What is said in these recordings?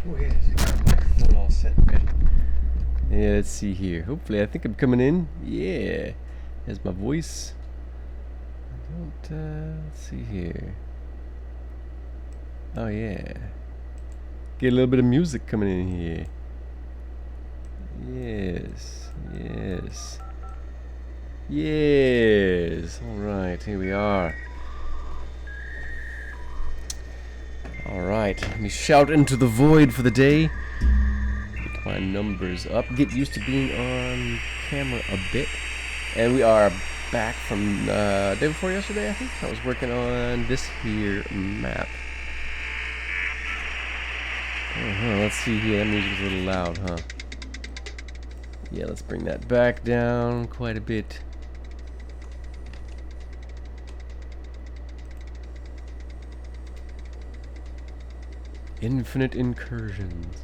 Oh yeah, got a microphone all set and ready. Yeah, let's see here. Hopefully, I think I'm coming in. Yeah, there's my voice. Let's see here. Oh yeah, get a little bit of music coming in here. Yes, yes, yes. All right, here we are. All right, let me shout into the void for the day. Get my numbers up. Get used to being on camera a bit. And we are back from day before yesterday, I think. I was working on this here map. Let's see here. That music's a little loud, huh? Yeah, let's bring that back down quite a bit. Infinite incursions.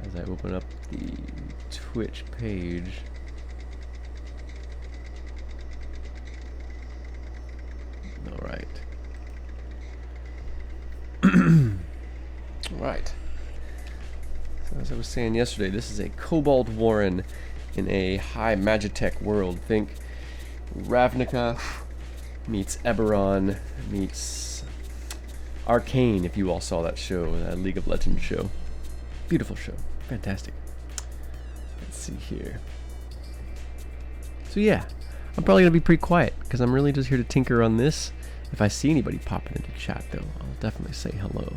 As I open up the Twitch page. Alright. Right. So as I was saying yesterday, this is a Kobold Warren in a high Magitech world. Think Ravnica meets Eberron meets Arcane, if you all saw that show, that League of Legends show. Beautiful show. Fantastic. Let's see here. So yeah, I'm probably going to be pretty quiet, because I'm really just here to tinker on this. If I see anybody popping into chat, though, I'll definitely say hello.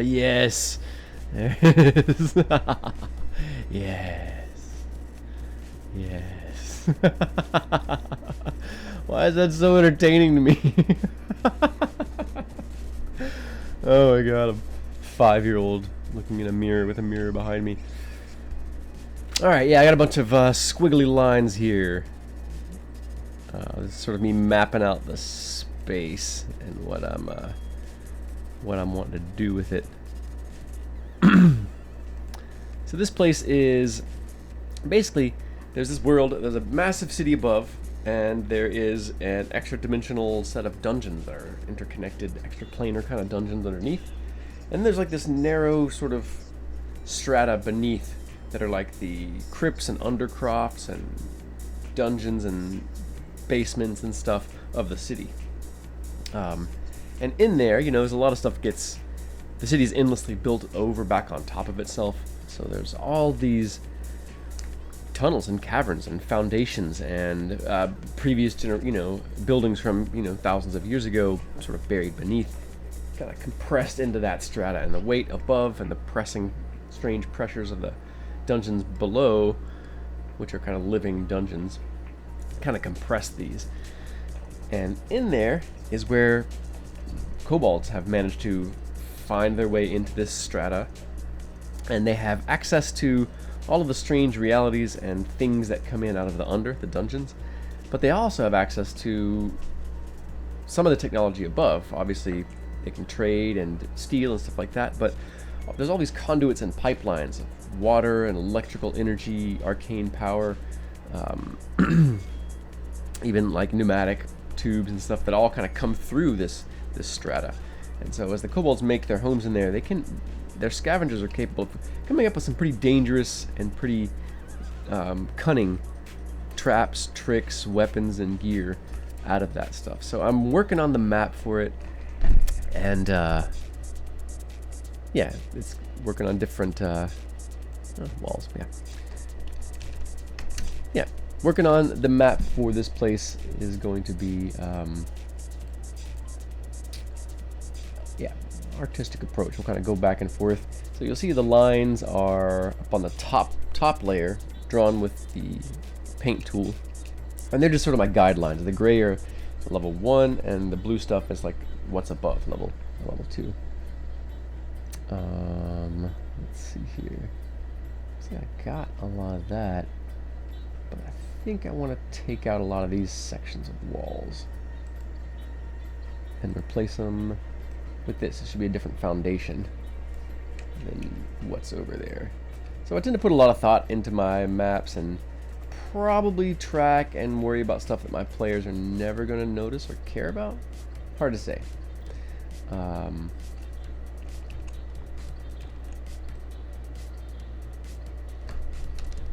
Yes. There it is. Yes. Yes. Why is that so entertaining to me? Oh my god, I'm a 5-year-old looking in a mirror with a mirror behind me. Alright, yeah, I got a bunch of squiggly lines here. This is sort of me mapping out the space and what I'm wanting to do with it. So this place is basically, there's this world, there's a massive city above, and there is an extra dimensional set of dungeons that are interconnected, extra planar kind of dungeons underneath. And there's like this narrow sort of strata beneath that are like the crypts and undercrofts and dungeons and basements and stuff of the city. And in there, you know, there's a lot of stuff the city's endlessly built over back on top of itself. So there's all these tunnels and caverns and foundations and previous, buildings from, thousands of years ago, sort of buried beneath, kind of compressed into that strata, and the weight above and the pressing, strange pressures of the dungeons below, which are kind of living dungeons, kind of compress these. And in there is where kobolds have managed to find their way into this strata, and they have access to all of the strange realities and things that come in out of the dungeons, but they also have access to some of the technology above. Obviously, they can trade and steal and stuff like that, but there's all these conduits and pipelines of water and electrical energy, arcane power, even like pneumatic tubes and stuff that all kind of come through this strata. And so as the kobolds make their homes in there, their scavengers are capable of coming up with some pretty dangerous and pretty cunning traps, tricks, weapons, and gear out of that stuff. So I'm working on the map for it, and yeah, it's working on different walls. Yeah, working on the map for this place is going to be artistic approach. We'll kind of go back and forth. So you'll see the lines are up on the top layer, drawn with the paint tool, and they're just sort of my guidelines. The gray are level 1, and the blue stuff is like what's above level 2. Let's see here. See, I got a lot of that, but I think I want to take out a lot of these sections of walls and replace them with this. It should be a different foundation than what's over there. So I tend to put a lot of thought into my maps and probably track and worry about stuff that my players are never going to notice or care about. Hard to say.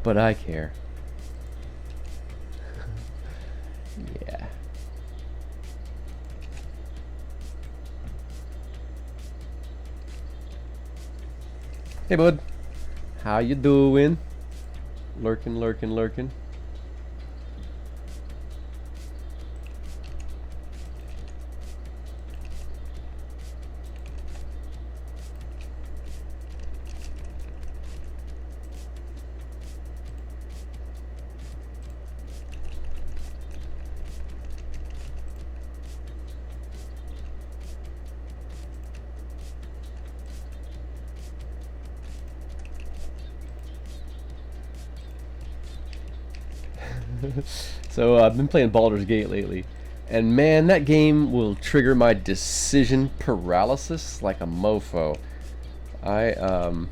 But I care. Yeah. Hey, bud. How you doing? Lurking, lurking, lurking. So I've been playing Baldur's Gate lately, and man, that game will trigger my decision paralysis like a mofo. You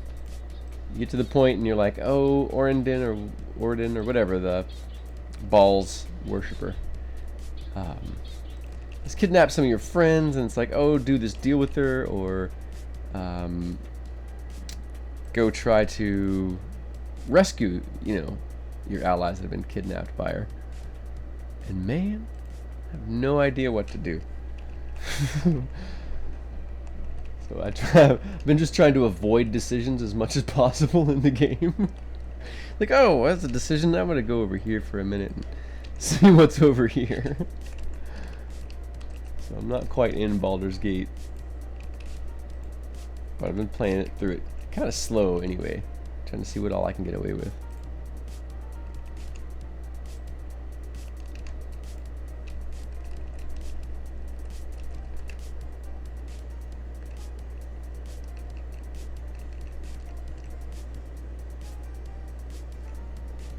get to the point and you're like, oh, Oridin or whatever, the balls worshiper, let's kidnap some of your friends, and it's like, oh, do this deal with her, or go try to rescue, your allies that have been kidnapped by her. And man, I have no idea what to do. So I've been just trying to avoid decisions as much as possible in the game. Like, oh, that's a decision. I'm gonna go over here for a minute and see what's over here. So I'm not quite in Baldur's Gate, but I've been playing it through it kind of slow anyway, trying to see what all I can get away with.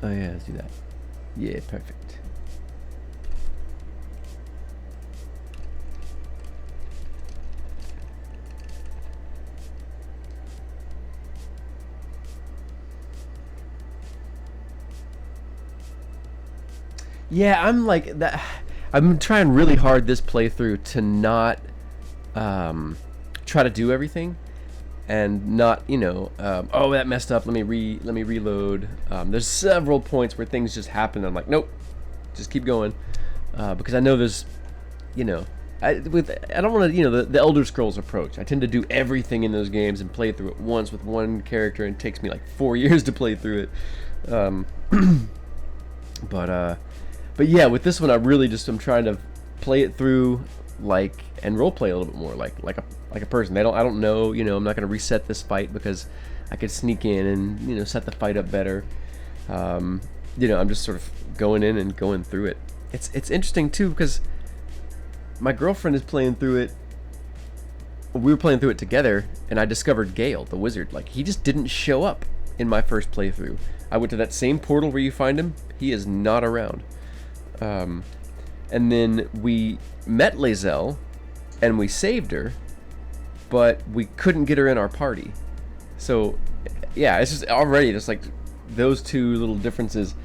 Oh yeah, let's do that. Yeah, perfect. Yeah, I'm like that. I'm trying really hard this playthrough to not try to do everything, and not, oh, that messed up, let me reload. There's several points where things just happen. I'm like, nope, just keep going, because I know there's, I don't want to, the Elder Scrolls approach. I tend to do everything in those games and play through it once with one character, and it takes me like 4 years to play through it. But yeah, with this one, I'm trying to play it through and roleplay a little bit more like a person. I don't know, I'm not going to reset this fight because I could sneak in and set the fight up better. I'm just sort of going in and going through it. It's interesting too because my girlfriend is playing through it. We were playing through it together, and I discovered Gale, the wizard. Like, he just didn't show up in my first playthrough. I went to that same portal where you find him. He is not around. And then we met Lae'zel, and we saved her, but we couldn't get her in our party. So, yeah, it's just already just like those two little differences.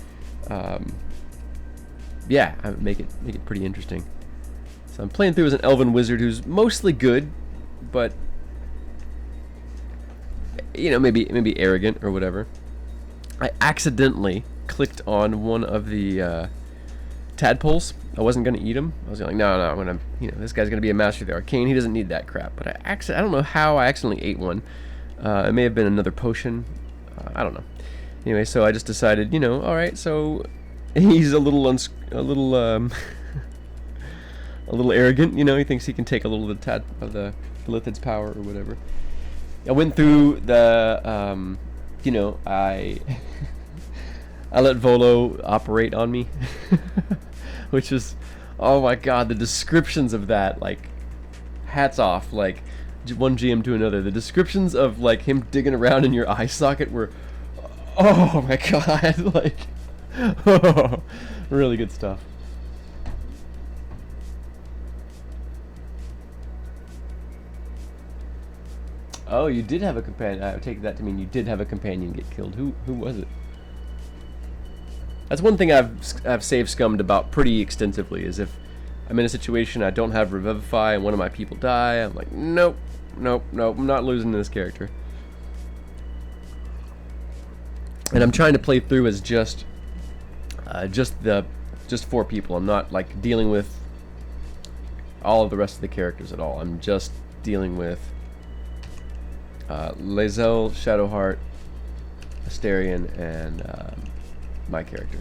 Yeah, make it pretty interesting. So I'm playing through as an elven wizard who's mostly good, but maybe arrogant or whatever. I accidentally clicked on one of the tadpoles. I wasn't gonna eat him. I was like, no, I'm gonna, this guy's gonna be a master of the arcane. He doesn't need that crap. But I don't know how I accidentally ate one. It may have been another potion. I don't know. Anyway, so I just decided, all right. So he's a little arrogant. He thinks he can take a little of the Lithid's power or whatever. I went through the, I let Volo operate on me, which is, oh my god, the descriptions of that, like, hats off, like, one GM to another. The descriptions of, like, him digging around in your eye socket were, oh my god, like, oh, really good stuff. Oh, you did have a companion. I take that to mean you did have a companion get killed. Who was it? That's one thing I've save scummed about pretty extensively, is if I'm in a situation I don't have Revivify and one of my people die, I'm like, nope, nope, nope, I'm not losing this character. And I'm trying to play through as just 4 people. I'm not like dealing with all of the rest of the characters at all. I'm just dealing with Lae'zel, Shadowheart, Astarion, and my character.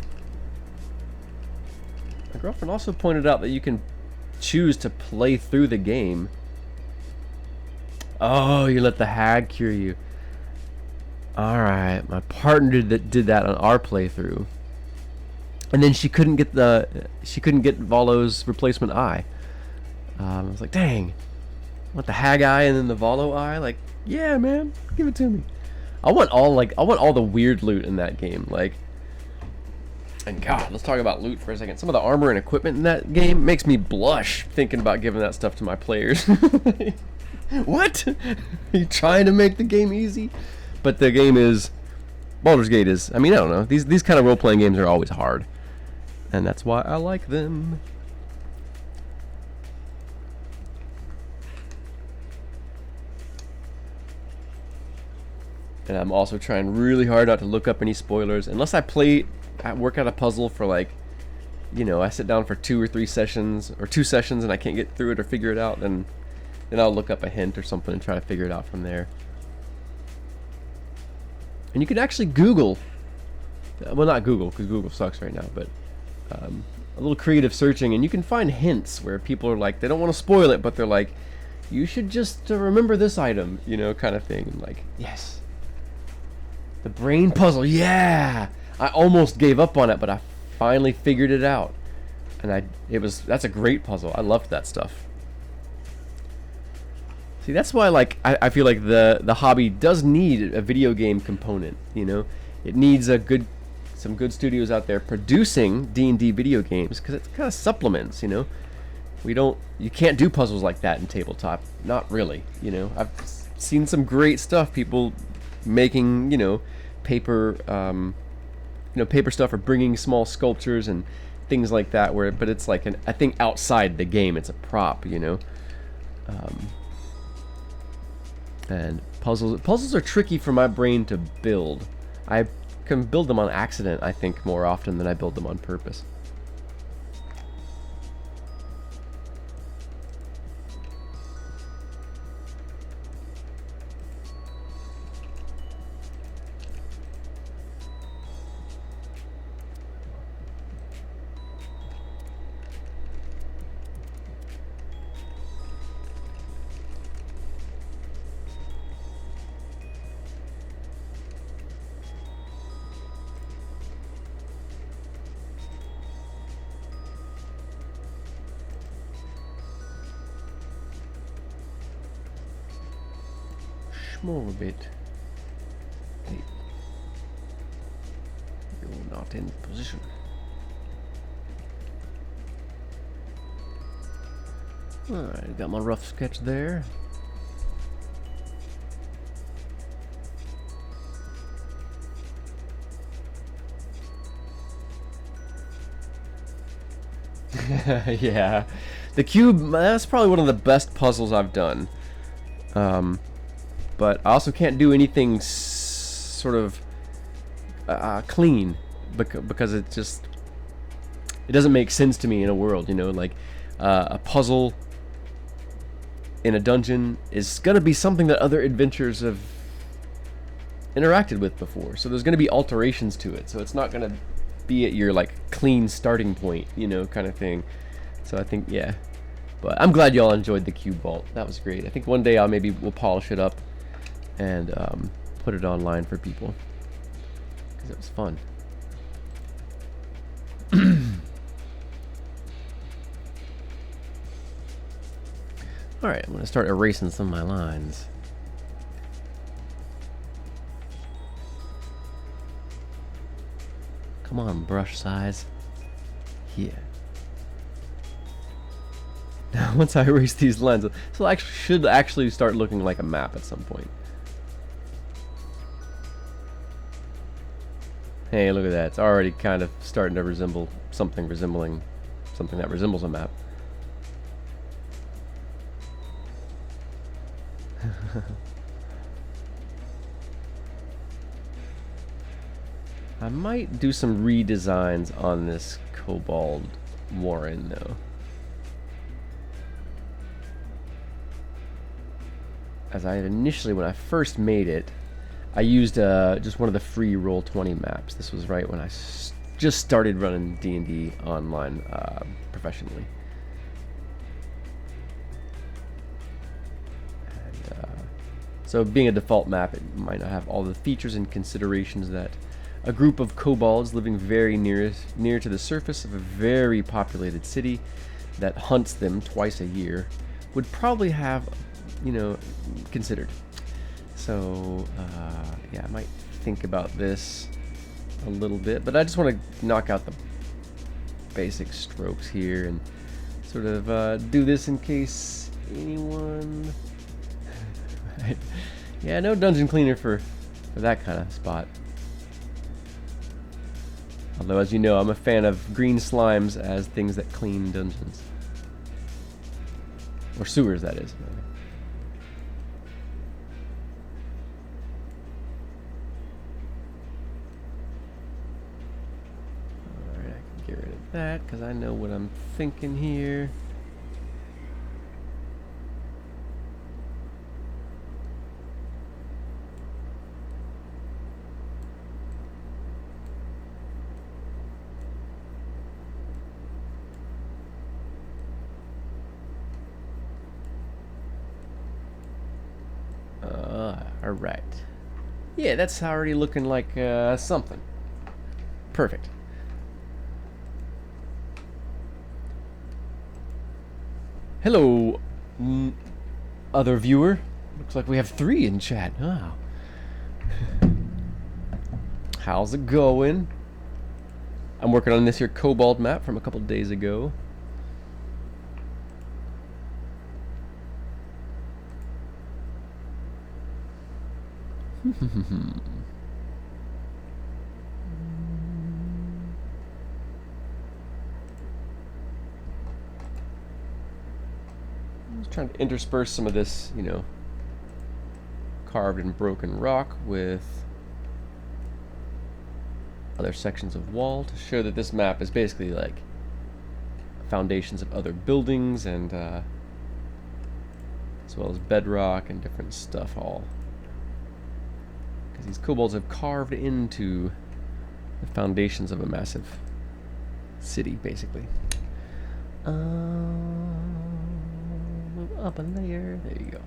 My girlfriend also pointed out that you can choose to play through the game. Oh, you let the hag cure you. Alright, my partner did that on our playthrough. And then she couldn't get Volo's replacement eye. I was like, dang. I want the hag eye and then the Volo eye? Like, yeah, man, give it to me. I want all the weird loot in that game. Like, and God, let's talk about loot for a second. Some of the armor and equipment in that game makes me blush thinking about giving that stuff to my players. What? Are you trying to make the game easy? But the game is, Baldur's Gate is, I mean, I don't know. These kind of role-playing games are always hard. And that's why I like them. And I'm also trying really hard not to look up any spoilers. Unless I work out a puzzle for like, you know, I sit down for 2 or 3 sessions, or 2 sessions and I can't get through it or figure it out, then I'll look up a hint or something and try to figure it out from there. And you can actually Google, well, not Google, because Google sucks right now, but a little creative searching, and you can find hints where people are like, they don't want to spoil it, but they're like, you should just remember this item, you know, kind of thing. And like, yes. The brain puzzle, yeah! I almost gave up on it, but I finally figured it out. And that's a great puzzle. I loved that stuff. See, that's why, like, I feel like the hobby does need a video game component, you know? It needs some good studios out there producing D&D video games, because it kind of supplements, you know? You can't do puzzles like that in tabletop. Not really, you know? I've seen some great stuff, people making, you know, paper stuff, or bringing small sculptures and things like that, but it's like I think outside the game, it's a prop, you know? And puzzles are tricky for my brain to build. I can build them on accident, I think, more often than I build them on purpose. Small bit. Hey. You're not in position. Alright, got my rough sketch there. Yeah. The cube, that's probably one of the best puzzles I've done. But I also can't do anything sort of clean, because it doesn't make sense to me in a world, you know, like a puzzle in a dungeon is going to be something that other adventurers have interacted with before, so there's going to be alterations to it, so it's not going to be at your like clean starting point, you know, kind of thing. So I think, yeah, but I'm glad y'all enjoyed the cube vault. That was great. I think one day we'll polish it up and put it online for people, because it was fun. Alright, I'm going to start erasing some of my lines. Come on, brush size. Yeah. Now, once I erase these lines, this should actually start looking like a map at some point. Hey, look at that. It's already kind of starting to resemble something resembling something that resembles a map. I might do some redesigns on this Kobold Warren, though. As I had initially, when I first made it, I used just one of the free Roll20 maps. This was right when I just started running D&D online professionally. And, so being a default map, it might not have all the features and considerations that a group of kobolds living very near to the surface of a very populated city that hunts them twice a year would probably have, you know, considered. So, yeah, I might think about this a little bit, but I just want to knock out the basic strokes here and sort of do this in case anyone... Yeah, no dungeon cleaner for that kind of spot. Although, as you know, I'm a fan of green slimes as things that clean dungeons. Or sewers, that is. Alright, I can get rid of that, because I know what I'm thinking here. Alright. Yeah, that's already looking like something. Perfect. Hello, other viewer. Looks like we have 3 in chat. Wow. How's it going? I'm working on this here Kobold map from a couple days ago. Just trying to intersperse some of this, you know, carved and broken rock with other sections of wall to show that this map is basically like foundations of other buildings and as well as bedrock and different stuff all. Because these kobolds have carved into the foundations of a massive city, basically. Move up a layer. There you go.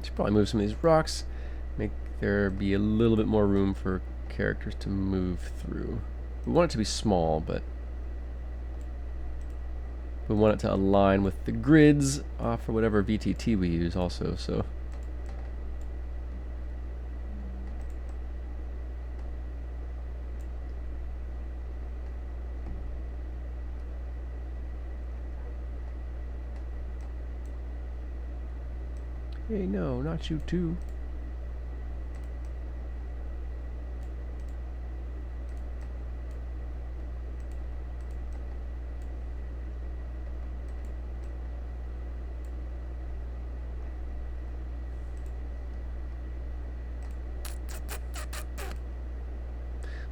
Should probably move some of these rocks, make there be a little bit more room for characters to move through. We want it to be small, but we want it to align with the grids for whatever VTT we use also, so. Hey, no, not you too.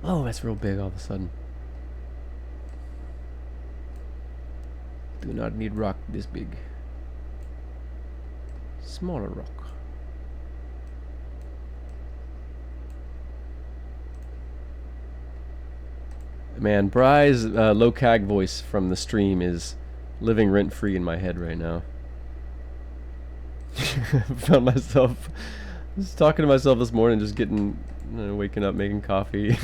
Oh, that's real big all of a sudden. Do not need rock this big. Smaller rock. Man, Bry's low CAG voice from the stream is living rent-free in my head right now. Found myself just talking to myself this morning, just getting, waking up, making coffee.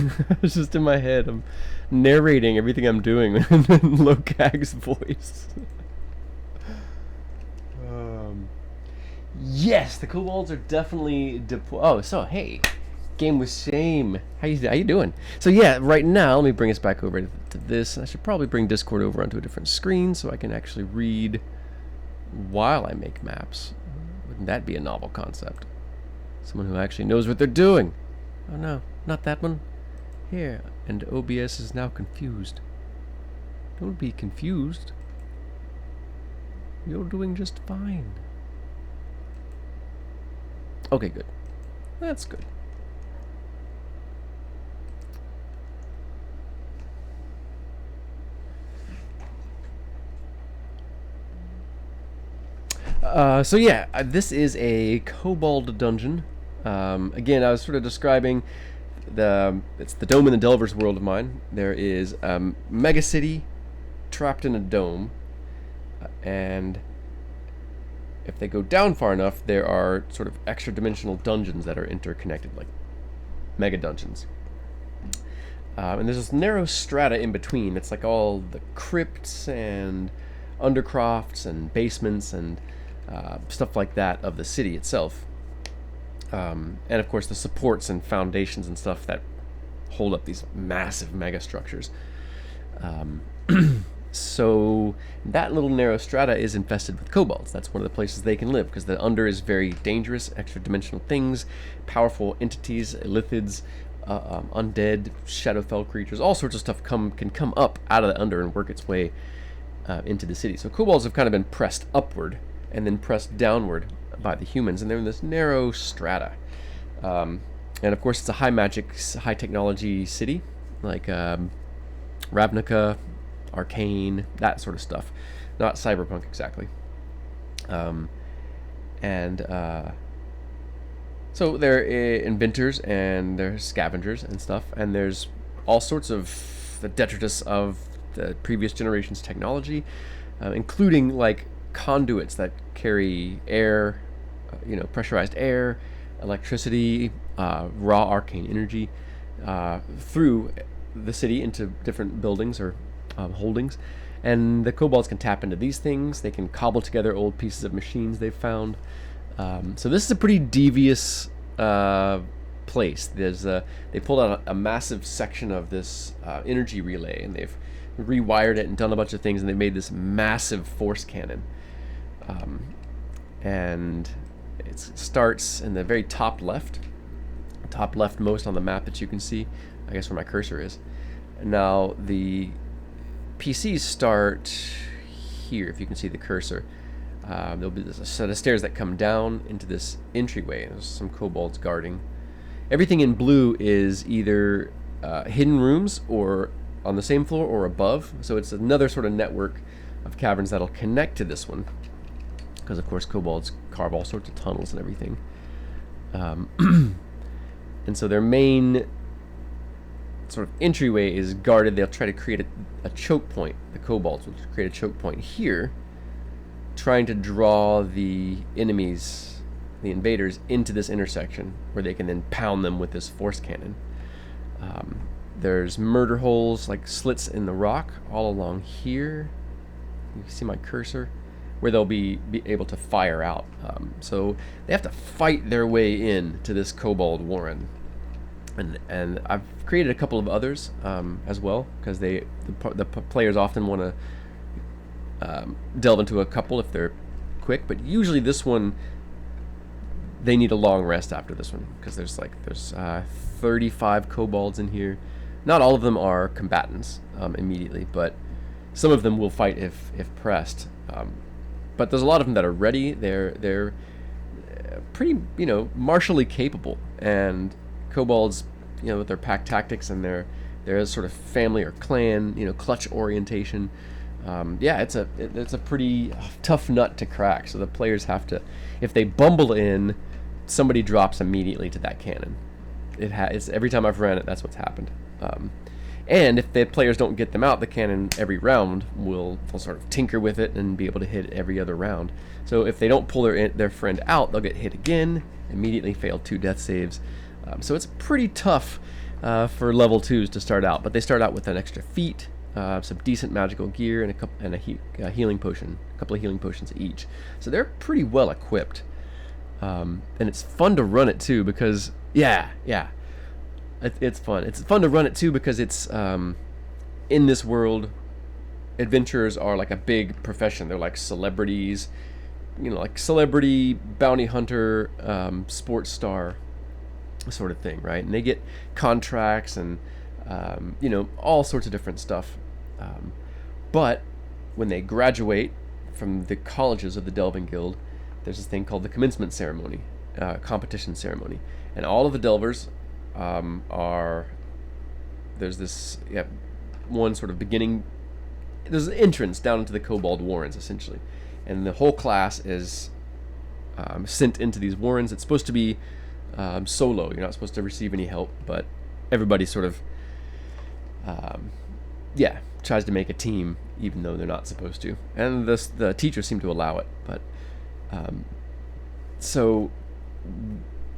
It's just in my head. I'm narrating everything I'm doing in Lokag's voice. Yes, the kobolds are definitely oh, so hey, game with shame. How you doing? So yeah, right now let me bring us back over to this. I should probably bring Discord over onto a different screen so I can actually read while I make maps. Wouldn't that be a novel concept? Someone who actually knows what they're doing. Oh no, not that one. Here, and OBS is now confused. Don't be confused. You're doing just fine. Okay, good. That's good. So yeah, this is a Kobold dungeon. Again, I was sort of describing it's the dome in the Delver's world of mine. There is a mega city trapped in a dome, and if they go down far enough, there are sort of extra dimensional dungeons that are interconnected, like mega dungeons. And there's this narrow strata in between. It's like all the crypts and undercrofts and basements and stuff like that of the city itself. And of course the supports and foundations and stuff that hold up these massive mega structures. So that little narrow strata is infested with kobolds. That's one of the places they can live, because the under is very dangerous, extra-dimensional things, powerful entities, lithids, undead, shadowfell creatures, all sorts of stuff can come up out of the under and work its way into the city. So kobolds have kind of been pressed upward and then pressed downward by the humans, and they're in this narrow strata. And of course it's a high magic, high technology city, like Ravnica, Arcane, that sort of stuff. Not cyberpunk exactly. So they're inventors and they're scavengers and stuff, and there's all sorts of the detritus of the previous generation's technology, including like conduits that carry air, pressurized air, electricity, raw arcane energy through the city into different buildings or holdings, and the kobolds can tap into these things. They can cobble together old pieces of machines they've found. So this is a pretty devious place. They pulled out a massive section of this energy relay, and they've rewired it and done a bunch of things, and they made this massive force cannon. And it starts in the very top leftmost on the map that you can see, I guess where my cursor is. Now the PCs start here, if you can see the cursor. There'll be a set of stairs that come down into this entryway. There's some kobolds guarding. Everything in blue is either hidden rooms or on the same floor or above. So it's another sort of network of caverns that'll connect to this one, because of course kobolds carve all sorts of tunnels and everything. And so their main sort of entryway is guarded. They'll try to create a choke point. The kobolds will create a choke point here, trying to draw the enemies, the invaders, into this intersection where they can then pound them with this force cannon. There's murder holes, like slits in the rock all along here. You can see my cursor, where they'll be able to fire out. So they have to fight their way in to this kobold warren. And I've created a couple of others as well, because the players often want to delve into a couple if they're quick, but usually this one they need a long rest after this one, because there's 35 kobolds in here. Not all of them are combatants immediately, but some of them will fight if pressed. But there's a lot of them that are ready. They're pretty martially capable, and kobolds, with their pack tactics and their sort of family or clan, clutch orientation. It's a pretty tough nut to crack. So the players have to, if they bumble in, somebody drops immediately to that cannon. It's every time I've ran it, that's what's happened. And if the players don't get them out, the cannon every round they'll sort of tinker with it and be able to hit every other round. So if they don't pull their friend out, they'll get hit again, immediately fail 2 death saves. So it's pretty tough for level 2s to start out, but they start out with an extra feat, some decent magical gear, and a healing potion, a couple of healing potions each. So they're pretty well equipped, and it's fun to run it too because it's fun. It's fun to run it too because it's in this world, adventurers are like a big profession. They're like celebrities, like celebrity bounty hunter, sports star sort of thing, right? And they get contracts and all sorts of different stuff. But when they graduate from the colleges of the Delving Guild, there's this thing called the commencement ceremony, competition ceremony, and all of the Delvers there's this one sort of beginning. There's an entrance down into the Kobold warrens essentially, and the whole class is sent into these warrens. It's supposed to be solo. You're not supposed to receive any help, but everybody sort of tries to make a team even though they're not supposed to, and the teachers seem to allow it. But so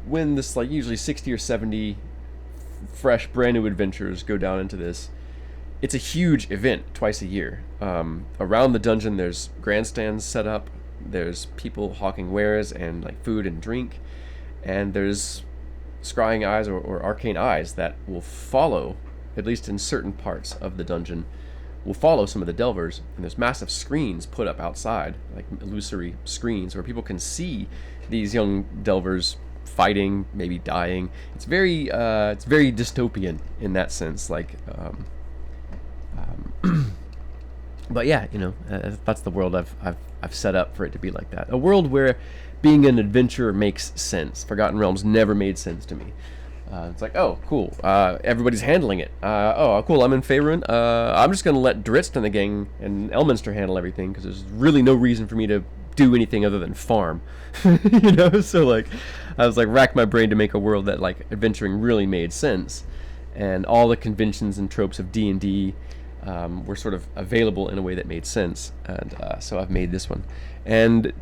when this usually 60 or 70 fresh brand new adventurers go down into this, it's a huge event twice a year. Around the dungeon there's grandstands set up, there's people hawking wares and food and drink, and there's scrying eyes or arcane eyes that will follow, at least in certain parts of the dungeon, will follow some of the delvers, and there's massive screens put up outside, like illusory screens where people can see these young delvers fighting, maybe dying. It's very dystopian in that sense, but yeah, that's the world I've set up for it to be like that. A world where being an adventurer makes sense. Forgotten Realms never made sense to me. It's like, oh, cool. Everybody's handling it. Oh, cool. I'm in Faerun. I'm just gonna let Dritz and the gang and Elminster handle everything because there's really no reason for me to do anything other than farm. So I was rack my brain to make a world that adventuring really made sense, and all the conventions and tropes of D&D were sort of available in a way that made sense. And so I've made this one, and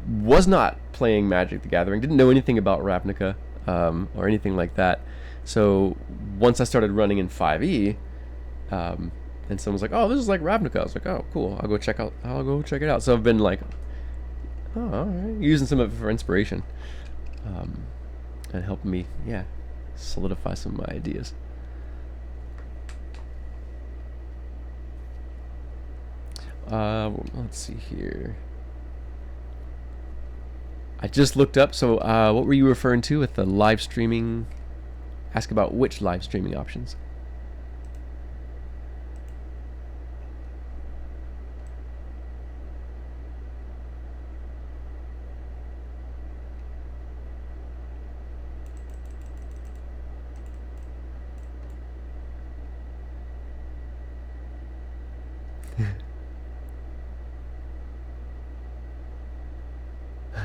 was not playing Magic the Gathering. Didn't know anything about Ravnica. Or anything like that. So once I started running in 5e, and someone's like, "Oh, this is like Ravnica," I was like, "Oh, cool. I'll go check it out." So I've been all right, using some of it for inspiration, and helping me, solidify some of my ideas. Let's see here. I just looked up, so what were you referring to with the live streaming? Ask about which live streaming options.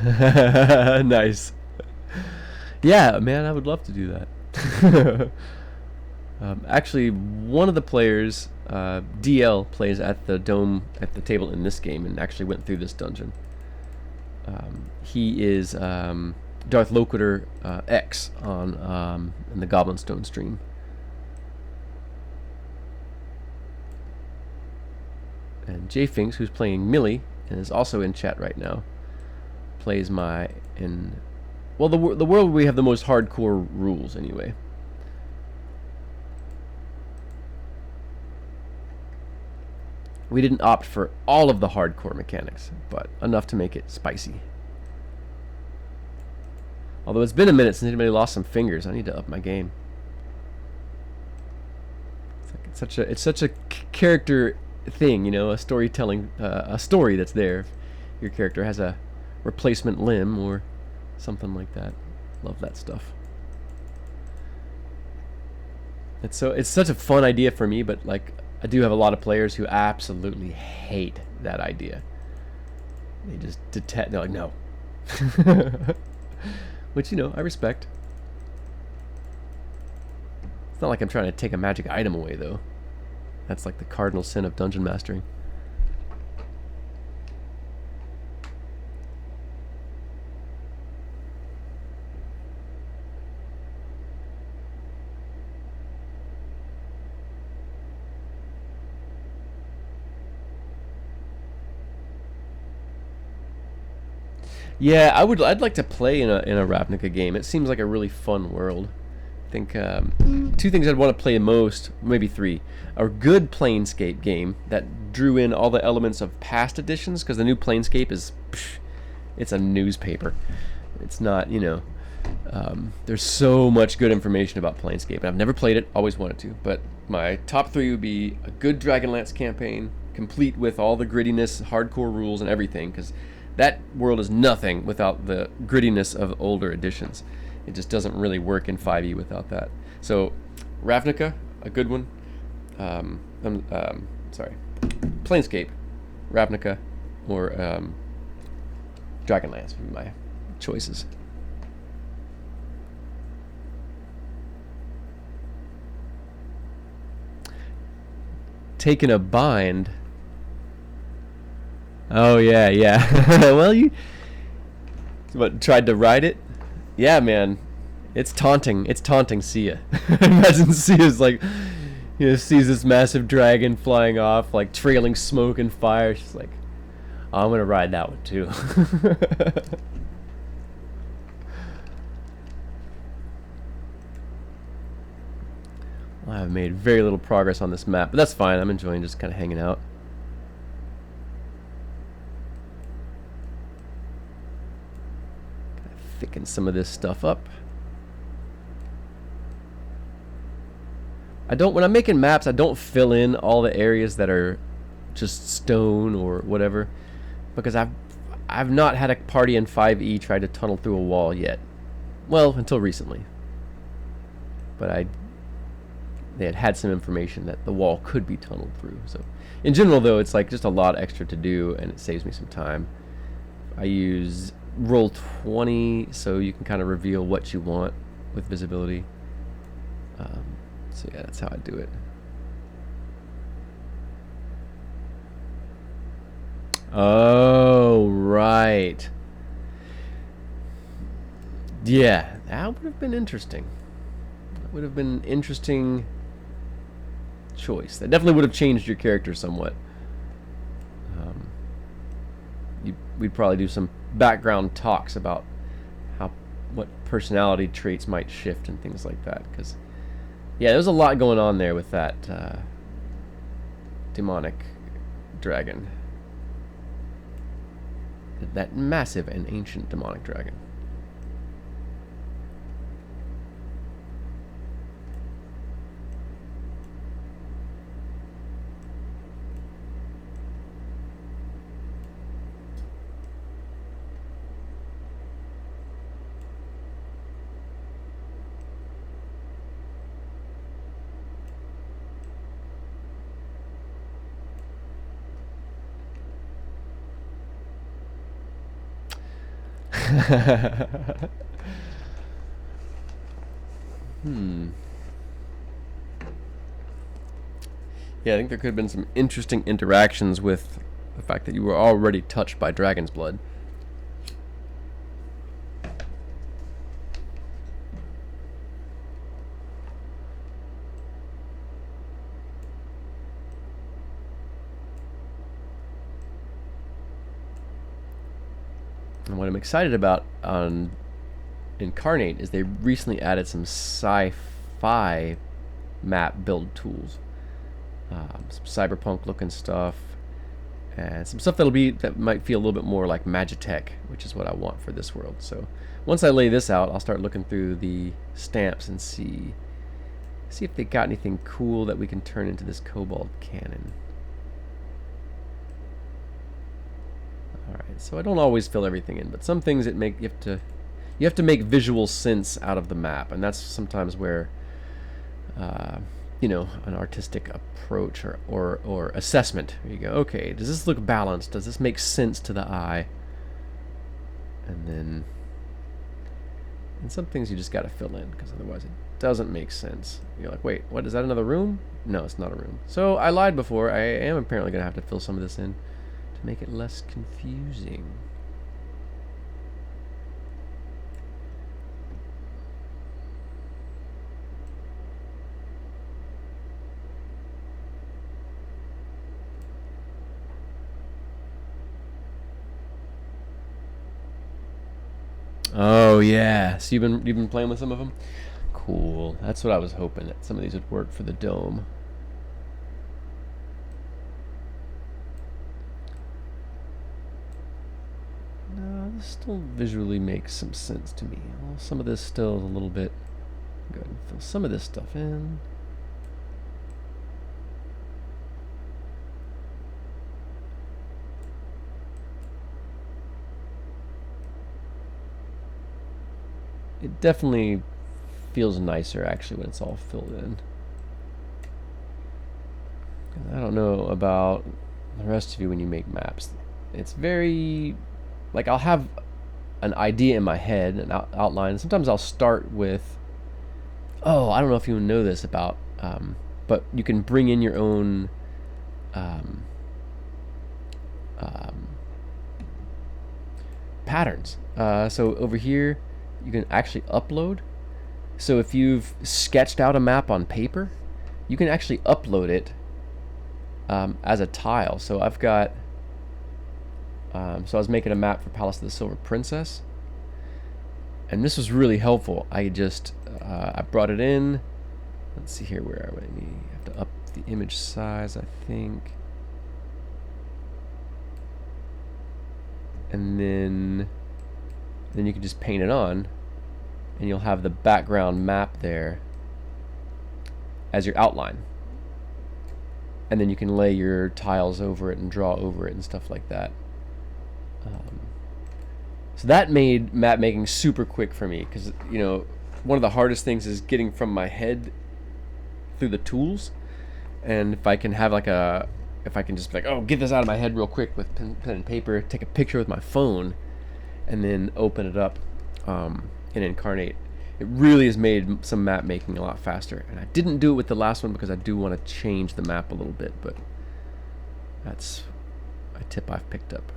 Nice. Yeah, man, I would love to do that. Actually, one of the players, DL, plays at the table in this game, and actually went through this dungeon. He is Darth Loquitur X on in the Goblin Stone stream. And Jay Finks, who's playing Millie and is also in chat right now, plays the world where we have the most hardcore rules anyway. We didn't opt for all of the hardcore mechanics, but enough to make it spicy. Although it's been a minute since anybody lost some fingers, I need to up my game. It's such a character thing, a storytelling, a story that's there. Your character has a replacement limb or something like that. Love that stuff. It's such a fun idea for me, but I do have a lot of players who absolutely hate that idea. They just detest. They're like, no. Which I respect. It's not like I'm trying to take a magic item away, though. That's like the cardinal sin of dungeon mastering. Yeah, I'd like to play in a Ravnica game. It seems like a really fun world. I think two things I'd want to play most, maybe three. A good Planescape game that drew in all the elements of past editions, because the new Planescape is, it's a newspaper. It's not, there's so much good information about Planescape. And I've never played it, always wanted to. But my top three would be a good Dragonlance campaign, complete with all the grittiness, hardcore rules, and everything, because that world is nothing without the grittiness of older editions. It just doesn't really work in 5e without that. So, Ravnica, a good one. Planescape, Ravnica, or Dragonlance would be my choices. Taking a bind. Oh yeah. Well, you tried to ride it? Yeah, man. It's taunting. It's taunting Sia. Imagine Sia's like, sees this massive dragon flying off, like trailing smoke and fire. She's like, oh, I'm gonna ride that one too. Well, I've made very little progress on this map, but that's fine. I'm enjoying just kind of hanging out. Thicken some of this stuff up. When I'm making maps, I don't fill in all the areas that are just stone or whatever, because I've not had a party in 5e try to tunnel through a wall yet. Well, until recently. But they had some information that the wall could be tunneled through. So in general, though, it's like just a lot extra to do, and it saves me some time. I use roll 20 so you can kind of reveal what you want with visibility. So yeah, that's how I do it. Oh, right. Yeah, that would have been interesting. That would have been an interesting choice. That definitely would have changed your character somewhat. We'd probably do some background talks about what personality traits might shift and things like that, because yeah, there's a lot going on there with that demonic dragon, that massive and ancient demonic dragon. Yeah, I think there could have been some interesting interactions with the fact that you were already touched by dragon's blood. And what I'm excited about on Incarnate is they recently added some sci-fi map build tools, some cyberpunk looking stuff, and some stuff that might feel a little bit more like Magitech, which is what I want for this world. So once I lay this out, I'll start looking through the stamps and see if they got anything cool that we can turn into this Kobold cannon. Alright, so I don't always fill everything in, but some things you have to make visual sense out of the map, and that's sometimes where an artistic approach or assessment. Where you go, okay, does this look balanced? Does this make sense to the eye? And And some things you just got to fill in, because otherwise it doesn't make sense. You're like, wait, what, is that another room? No, it's not a room. So I lied before. I am apparently going to have to fill some of this in to make it less confusing. Oh yeah, so you've been playing with some of them? Cool. That's what I was hoping, that some of these would work for the dome. No, this still visually makes some sense to me. Well, some of this still is a little bit. Go ahead and fill some of this stuff in. It definitely feels nicer actually when it's all filled in. I don't know about the rest of you when you make maps. It's very, like, I'll have an idea in my head, an outline. Sometimes I'll start with, oh, I don't know if you know this about, but you can bring in your own patterns. So over here, you can actually upload. So if you've sketched out a map on paper, you can actually upload it as a tile. So I've got, so I was making a map for Palace of the Silver Princess, and this was really helpful. I just, I brought it in. Let's see here, where are we? We have to up the image size, I think. And then you can just paint it on, and you'll have the background map there as your outline. And then you can lay your tiles over it and draw over it and stuff like that. So that made map making super quick for me, because, you know, one of the hardest things is getting from my head through the tools. And if I can have like a, if I can just be like, oh, get this out of my head real quick with pen and paper, take a picture with my phone, and then open it up in Incarnate, it really has made some map making a lot faster. And I didn't do it with the last one because I do want to change the map a little bit, but that's a tip I've picked up.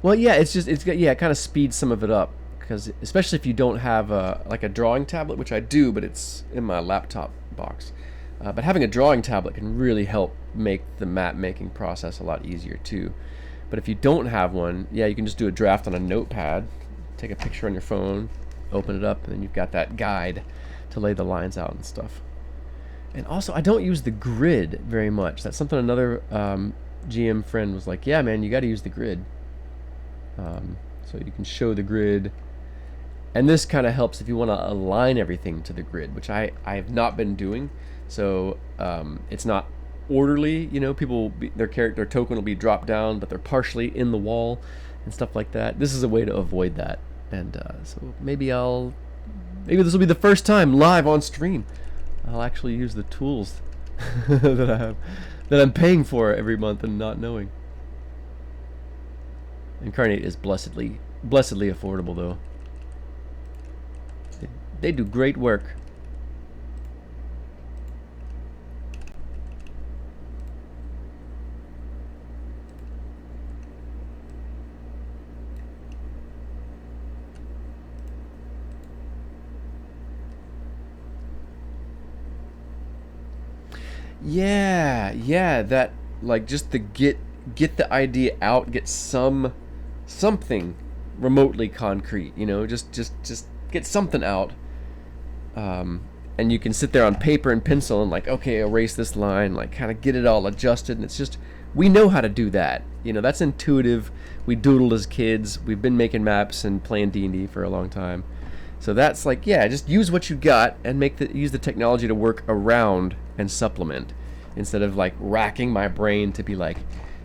Well, yeah, it kind of speeds some of it up, because especially if you don't have like a drawing tablet, which I do, but it's in my laptop box. But having a drawing tablet can really help make the map making process a lot easier too. But if you don't have one, yeah, you can just do a draft on a notepad, take a picture on your phone, open it up, and then you've got that guide to lay the lines out and stuff. And also, I don't use the grid very much. That's something another GM friend was like, yeah, man, you got to use the grid. So you can show the grid. And this kind of helps if you want to align everything to the grid, which I have not been doing. So it's not orderly, you know, their token will be dropped down, but they're partially in the wall and stuff like that. This is a way to avoid that. And so maybe this will be the first time live on stream I'll actually use the tools that I'm paying for every month and not knowing. Incarnate is blessedly affordable though. They do great work. Yeah, that, like, just to get the idea out, get something remotely concrete, you know, just get something out. And you can sit there on paper and pencil and, like, okay, erase this line, like, kind of get it all adjusted. And it's just, we know how to do that, you know, that's intuitive. We doodled as kids, we've been making maps and playing D&D for a long time. So that's like, yeah, just use what you got and use the technology to work around and supplement, instead of like racking my brain to be like,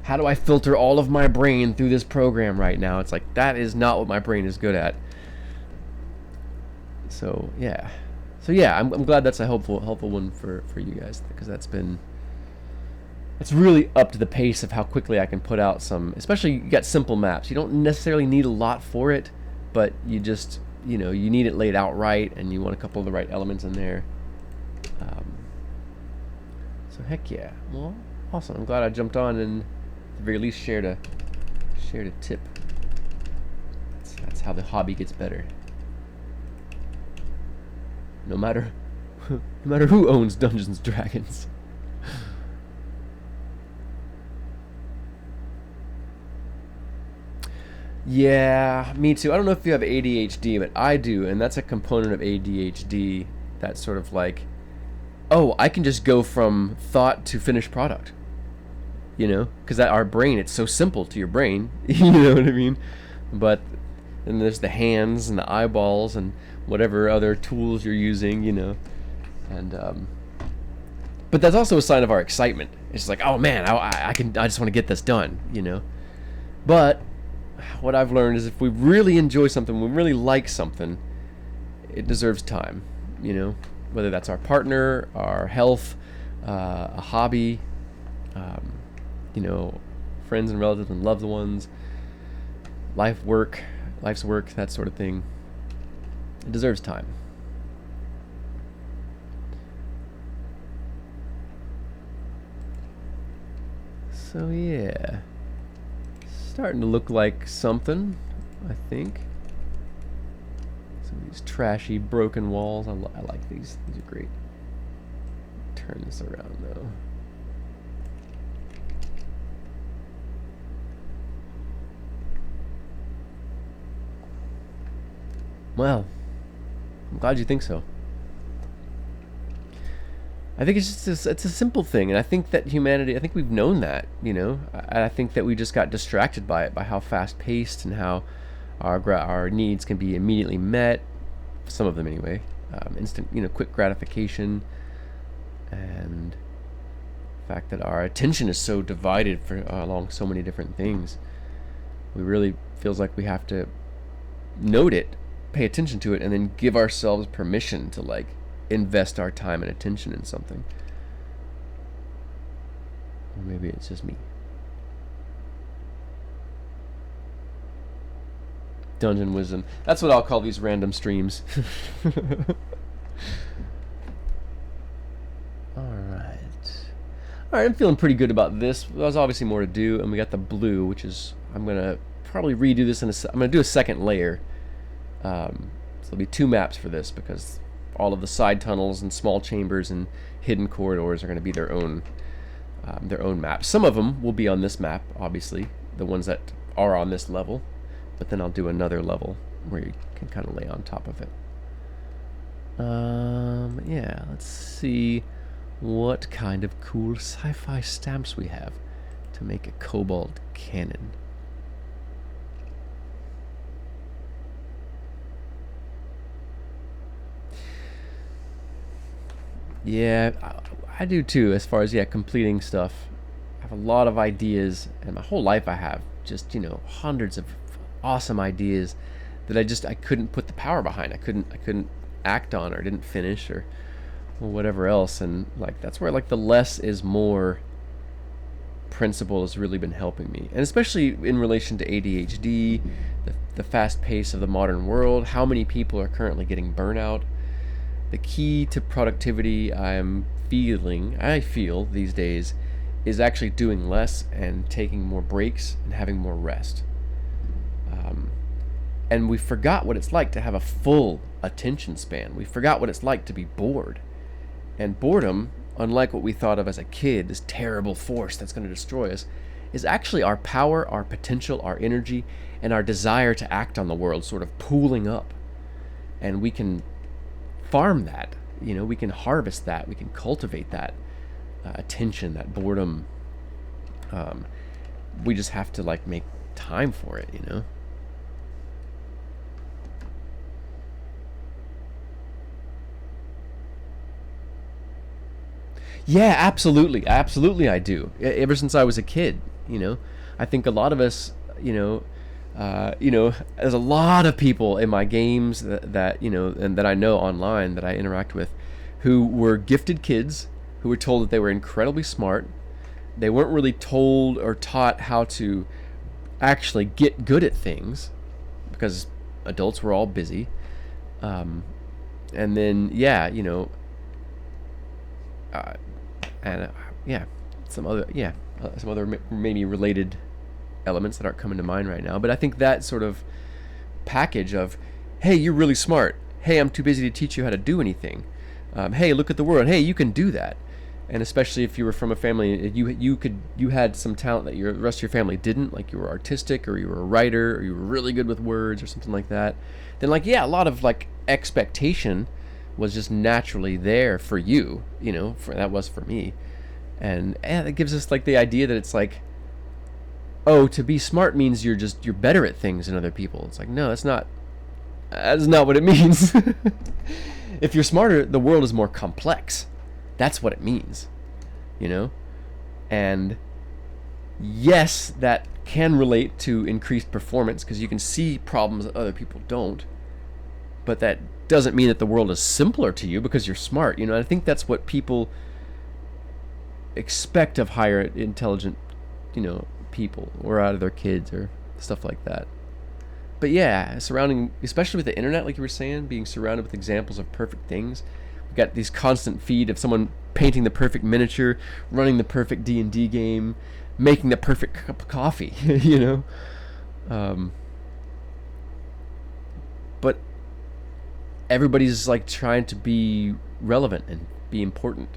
how do I filter all of my brain through this program right now? It's like, that is not what my brain is good at. So yeah, I'm glad that's a helpful one for you guys, because that's been it's really up to the pace of how quickly I can put out some, especially you got simple maps. You don't necessarily need a lot for it, but you just, you know, you need it laid out right, and you want a couple of the right elements in there. So heck yeah. Well, awesome. I'm glad I jumped on and at the very least shared a tip. That's how the hobby gets better. No matter who owns Dungeons and Dragons. Yeah, me too. I don't know if you have ADHD, but I do, and that's a component of ADHD that's sort of like, oh, I can just go from thought to finished product. You know, because our brain, it's so simple to your brain. You know what I mean? But then there's the hands and the eyeballs and whatever other tools you're using, you know. And but that's also a sign of our excitement. It's just like, oh man, I just want to get this done, you know. But what I've learned is if we really enjoy something, we really like something, it deserves time, you know, whether that's our partner, our health, a hobby, you know, friends and relatives and loved ones, life's work, that sort of thing. It deserves time. So yeah, starting to look like something, I think. Some of these trashy broken walls, I like these. These are great. Turn this around though. Well, I'm glad you think so. I think it's just it's a simple thing, and I think that humanity, I think we've known that, you know. I think that we just got distracted by it, by how fast-paced and how our needs can be immediately met, some of them anyway. Instant, you know, quick gratification, and the fact that our attention is so divided along so many different things. We really feels like we have to note it, pay attention to it, and then give ourselves permission to like invest our time and attention in something. Or maybe it's just me. Dungeon wisdom. That's what I'll call these random streams. Alright, I'm feeling pretty good about this. There's obviously more to do, and we got the blue, which is, I'm gonna probably redo this I'm gonna do a second layer. So there'll be 2 maps for this, because all of the side tunnels and small chambers and hidden corridors are going to be their own map. Some of them will be on this map, obviously, the ones that are on this level, but then I'll do another level where you can kind of lay on top of it. Yeah, let's see what kind of cool sci-fi stamps we have to make a Kobold cannon. Yeah, I do too, as far as, yeah, completing stuff. I have a lot of ideas, and my whole life I have just, you know, hundreds of awesome ideas that I couldn't put the power behind. I couldn't act on, or didn't finish, or whatever else. And like that's where like the less is more principle has really been helping me, and especially in relation to ADHD, the fast pace of the modern world, how many people are currently getting burnout. The key to productivity I feel these days is actually doing less and taking more breaks and having more rest. And we forgot what it's like to have a full attention span. We forgot what it's like to be bored. And boredom, unlike what we thought of as a kid, this terrible force that's going to destroy us, is actually our power, our potential, our energy, and our desire to act on the world sort of pooling up. And we can farm that, you know, we can harvest that, we can cultivate that attention, that boredom. We just have to like make time for it, you know. Yeah, absolutely I do. Ever since I was a kid, you know. I think a lot of us, you know, there's a lot of people in my games that you know, and that I know online that I interact with, who were gifted kids, who were told that they were incredibly smart, they weren't really told or taught how to actually get good at things because adults were all busy. And then, yeah, and yeah, some other maybe related elements that aren't coming to mind right now. But I think that sort of package of, hey, you're really smart. Hey, I'm too busy to teach you how to do anything. Hey, look at the world. Hey, you can do that. And especially if you were from a family, you had some talent that the rest of your family didn't, like you were artistic or you were a writer or you were really good with words or something like that. Then a lot of expectation was just naturally there for you, that was for me. And that gives us the idea that it's oh, to be smart means you're better at things than other people. It's no, that's not what it means. If you're smarter, the world is more complex. That's what it means, and yes, that can relate to increased performance because you can see problems that other people don't, but that doesn't mean that the world is simpler to you because you're smart. I think that's what people expect of higher intelligent, people, or out of their kids or stuff like that. But yeah, especially with the internet, like you were saying, being surrounded with examples of perfect things. We've got these constant feed of someone painting the perfect miniature, running the perfect D&D game, making the perfect cup of coffee, But everybody's trying to be relevant and be important,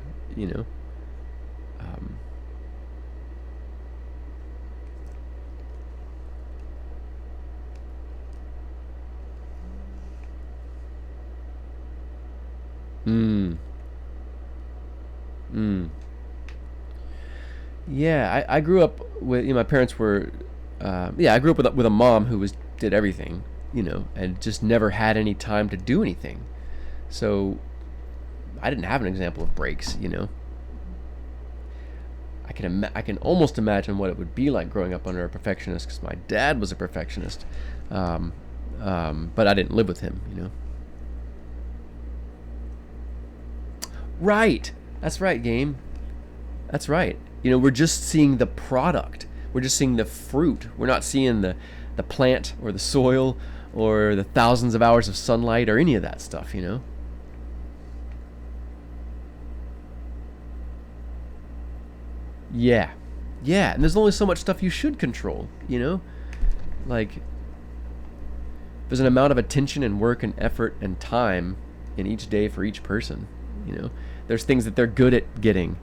Yeah, I grew up with, my parents were, I grew up with a mom who did everything, and just never had any time to do anything. So I didn't have an example of breaks, I can almost imagine what it would be like growing up under a perfectionist because my dad was a perfectionist, but I didn't live with him, Right. That's right, game. That's right. We're just seeing the product. We're just seeing the fruit. We're not seeing the plant or the soil or the thousands of hours of sunlight or any of that stuff, Yeah. Yeah, and there's only so much stuff you should control, There's an amount of attention and work and effort and time in each day for each person, There's things that they're good at getting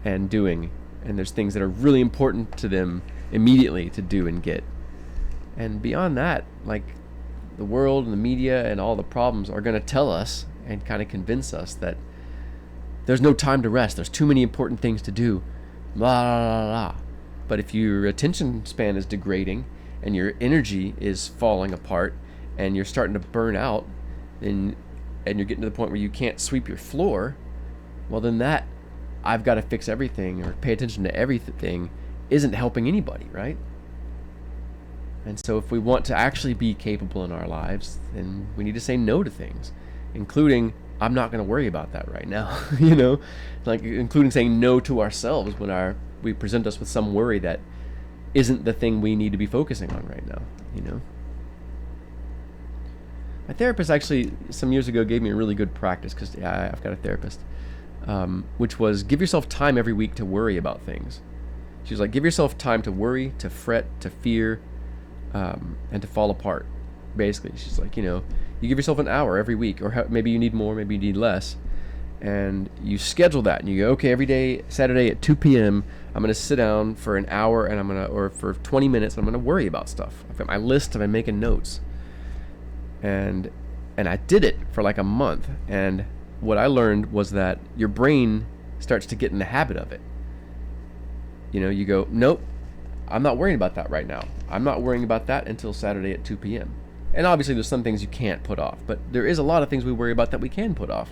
and doing, and there's things that are really important to them immediately to do and get. And beyond that, the world and the media and all the problems are going to tell us and kind of convince us that there's no time to rest. There's too many important things to do. Blah, blah, blah, blah. But if your attention span is degrading and your energy is falling apart and you're starting to burn out and you're getting to the point where you can't sweep your floor, well, then that I've got to fix everything or pay attention to everything isn't helping anybody, right? And so if we want to actually be capable in our lives, then we need to say no to things, including, I'm not going to worry about that right now, including saying no to ourselves when we present us with some worry that isn't the thing we need to be focusing on right now, My therapist actually some years ago gave me a really good practice because I've got a therapist, which was give yourself time every week to worry about things. She was like, give yourself time to worry, to fret, to fear, and to fall apart. Basically, she's like, you give yourself an hour every week, or maybe you need more, maybe you need less, and you schedule that, and you go, okay, every day, Saturday at 2 p.m., I'm going to sit down for an hour, and or for 20 minutes, and I'm going to worry about stuff. I've got my list, and I'm making notes. And I did it for a month, and what I learned was that your brain starts to get in the habit of it. You go, nope, I'm not worrying about that right now. I'm not worrying about that until Saturday at 2 p.m. And obviously there's some things you can't put off, but there is a lot of things we worry about that we can put off.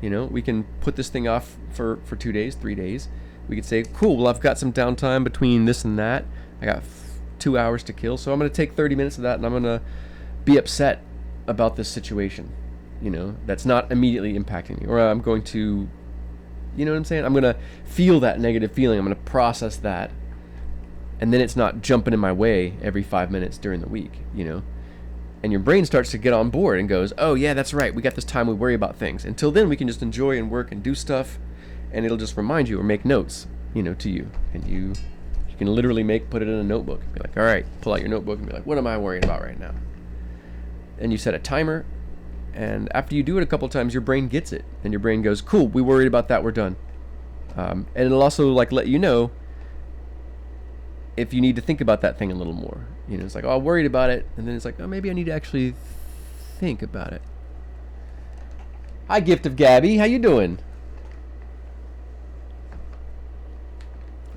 We can put this thing off for 2 days, 3 days. We could say, cool, well, I've got some downtime between this and that. I got 2 hours to kill, so I'm going to take 30 minutes of that, and I'm going to be upset about this situation, that's not immediately impacting me. Or I'm going to You know what I'm saying? I'm gonna feel that negative feeling. I'm gonna process that, and then it's not jumping in my way every 5 minutes during the week. You know, and your brain starts to get on board and goes, "Oh yeah, that's right. We got this time we worry about things. Until then, we can just enjoy and work and do stuff, and it'll just remind you or make notes, you know, to you, and you can literally put it in a notebook. Be like, all right, pull out your notebook and be like, what am I worrying about right now? And you set a timer, and after you do it a couple times, your brain gets it, and your brain goes, cool, we worried about that, we're done. And it'll also like let you know if you need to think about that thing a little more. You know, it's like, oh, I'm worried about it, and then it's like, oh, maybe I need to actually think about it. Hi, Gift of Gabby, how you doing?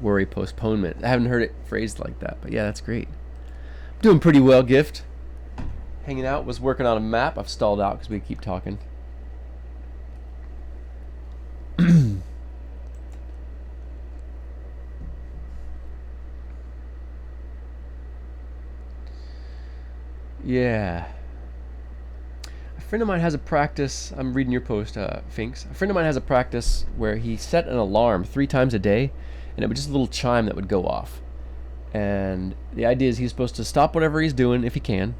Worry postponement. I haven't heard it phrased like that, but yeah, that's great. I'm doing pretty well, Gift. Hanging out, was working on a map. I've stalled out because we keep talking. Yeah. A friend of mine has a practice. I'm reading your post, Finks. A friend of mine has a practice where he set an alarm 3 times a day, and it was just a little chime that would go off. And the idea is he's supposed to stop whatever he's doing, if he can,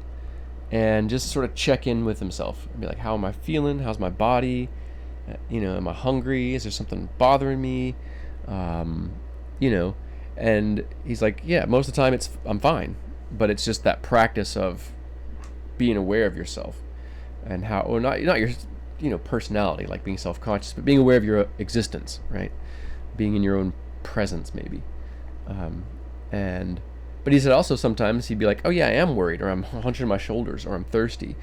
and just sort of check in with himself. And be like, how am I feeling? How's my body? You know, am I hungry? Is there something bothering me? You know, and he's like, yeah, most of the time I'm fine. But it's just that practice of being aware of yourself and how, or not your, you know, personality, like being self-conscious, but being aware of your existence, right? Being in your own presence, maybe. But he said also sometimes he'd be like, oh yeah, I am worried, or I'm hunching my shoulders, or I'm thirsty,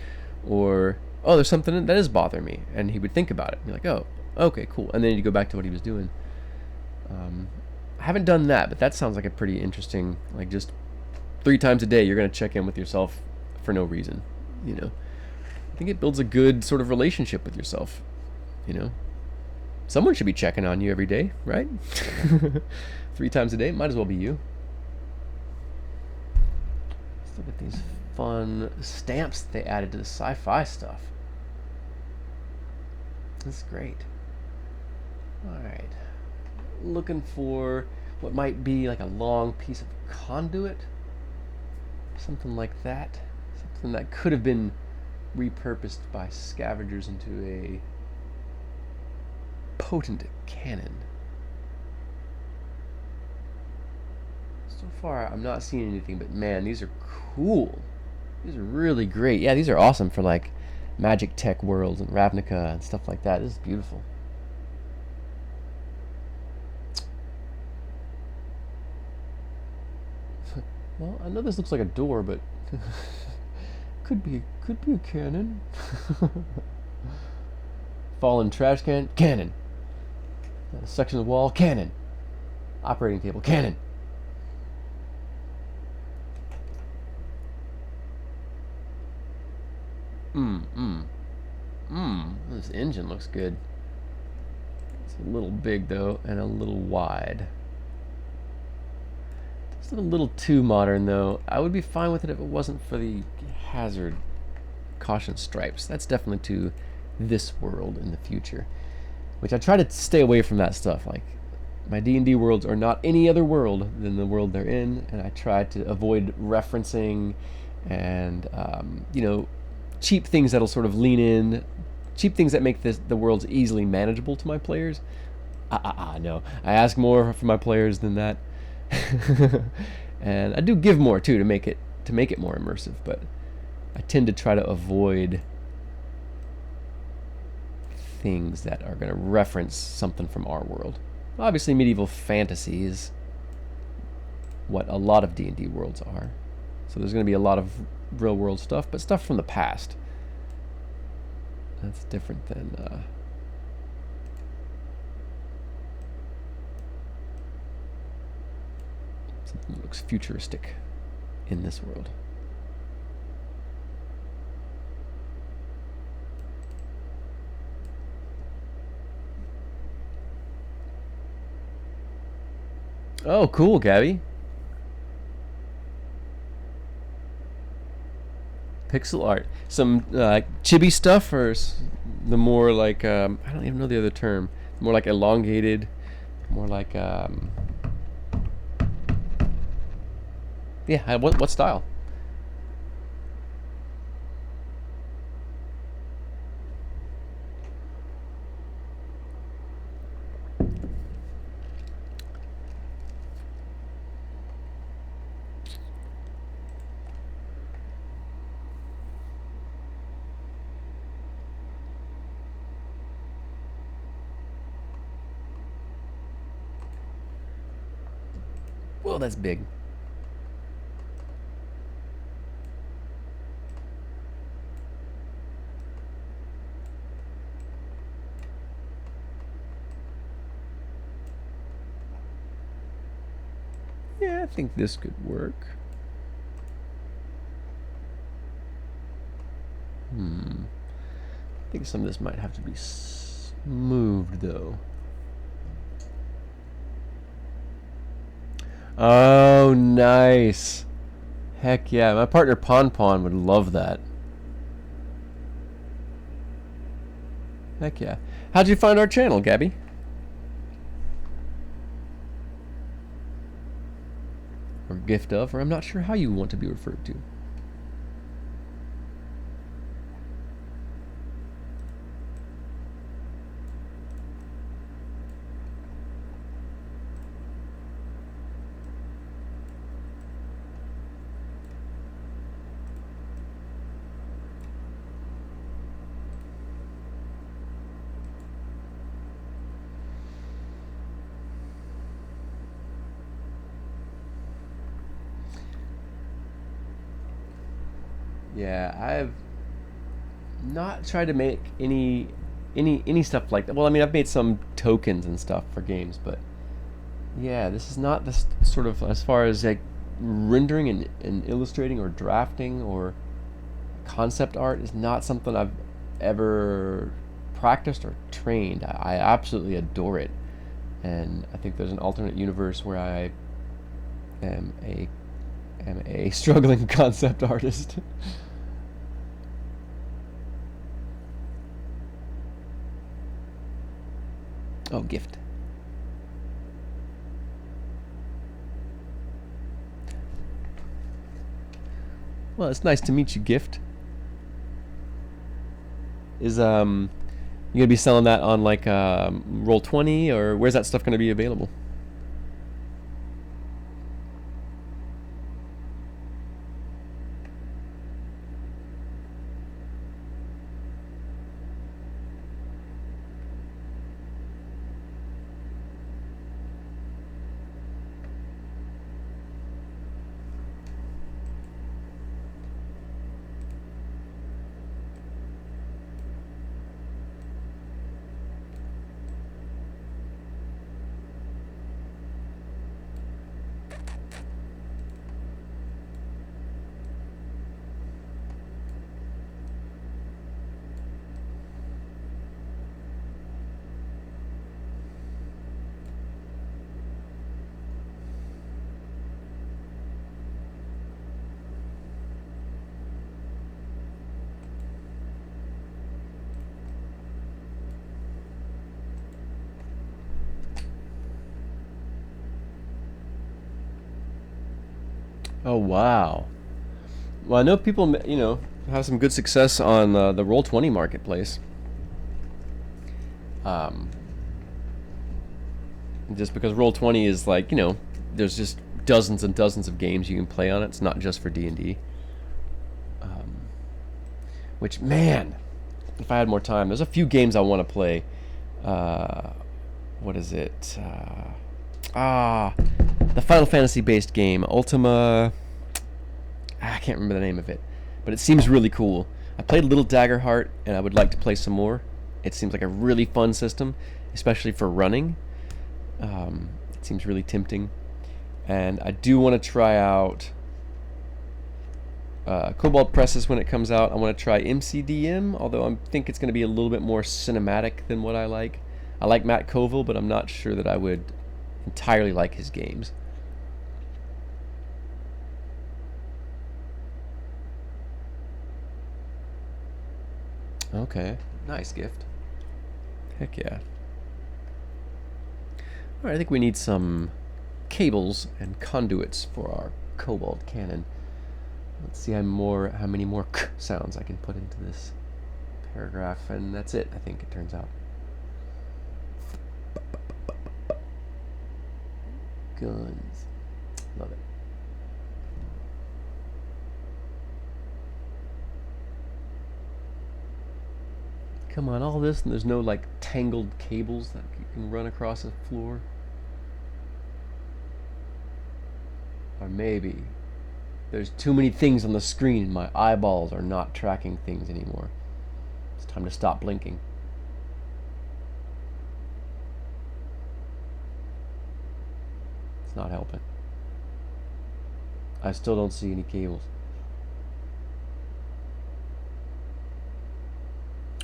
or oh, there's something that is bothering me, and he would think about it and be like, oh, okay, cool, and then he'd go back to what he was doing. I haven't done that, but that sounds like a pretty interesting, like just 3 times a day you're going to check in with yourself for no reason, you know. I think it builds a good sort of relationship with yourself, you know. Someone should be checking on you every day, right? 3 times a day, might as well be you. Let's look at these fun stamps that they added to the sci-fi stuff. This is great. Alright. Looking for what might be like a long piece of conduit. Something like that. Something that could have been repurposed by scavengers into a potent cannon. So far, I'm not seeing anything, but man, these are cool. These are really great. Yeah, these are awesome for like Magic Tech Worlds and Ravnica and stuff like that. This is beautiful. Well, I know this looks like a door, but could be a cannon. Fallen trash can, cannon. A section of wall, cannon. Operating table, cannon. This engine looks good. It's a little big though, and a little wide. It's a little too modern though. I would be fine with it if it wasn't for the hazard caution stripes. That's definitely to this world in the future, which I try to stay away from that stuff. Like my D&D worlds are not any other world than the world they're in, and I try to avoid referencing and you know, cheap things that'll sort of lean in, cheap things that make the worlds easily manageable to my players. No, I ask more from my players than that. And I do give more too to make it more immersive, but I tend to try to avoid things that are going to reference something from our world. Obviously, medieval fantasy is what a lot of D&D worlds are. So there's going to be a lot of real world stuff, but stuff from the past. That's different than something that looks futuristic in this world. Oh, cool, Gabby. Pixel art. Some chibi stuff, or the more like I don't even know the other term. more like elongated, more like yeah. What style? Well, that's big. Yeah, I think this could work. I think some of this might have to be moved, though. Oh, nice. Heck yeah. My partner Pon Pon would love that. Heck yeah. How'd you find our channel, Gabby? Or gift of, or I'm not sure how you want to be referred to. Yeah, I've not tried to make any stuff like that. Well, I mean, I've made some tokens and stuff for games, but yeah, this is not this sort of, as far as like rendering and illustrating or drafting or concept art, is not something I've ever practiced or trained. I absolutely adore it, and I think there's an alternate universe where I am a struggling concept artist. Oh, gift. Well, it's nice to meet you, gift. Is you gonna be selling that on like Roll20, or where's that stuff gonna be available? Oh wow. Well, I know people, have some good success on the Roll20 marketplace. Um, just because Roll20 is like, there's just dozens and dozens of games you can play on it. It's not just for D&D. Which, man, if I had more time, there's a few games I want to play. What is it? The Final Fantasy based game, Ultima. I can't remember the name of it, but it seems really cool. I played Little Daggerheart, and I would like to play some more. It seems like a really fun system, especially for running. It seems really tempting, and I do want to try out Kobold Presses when it comes out. I want to try MCDM, although I think it's going to be a little bit more cinematic than what I like. I like Matt Colville, but I'm not sure that I would entirely like his games. Okay, nice gift. Heck yeah. Alright, I think we need some cables and conduits for our Kobold cannon. Let's see how many more k sounds I can put into this paragraph, and that's it, I think it turns out. Guns. Love it. Come on, all this, and there's no, like, tangled cables that you can run across the floor? Or maybe there's too many things on the screen and my eyeballs are not tracking things anymore. It's time to stop blinking. It's not helping. I still don't see any cables.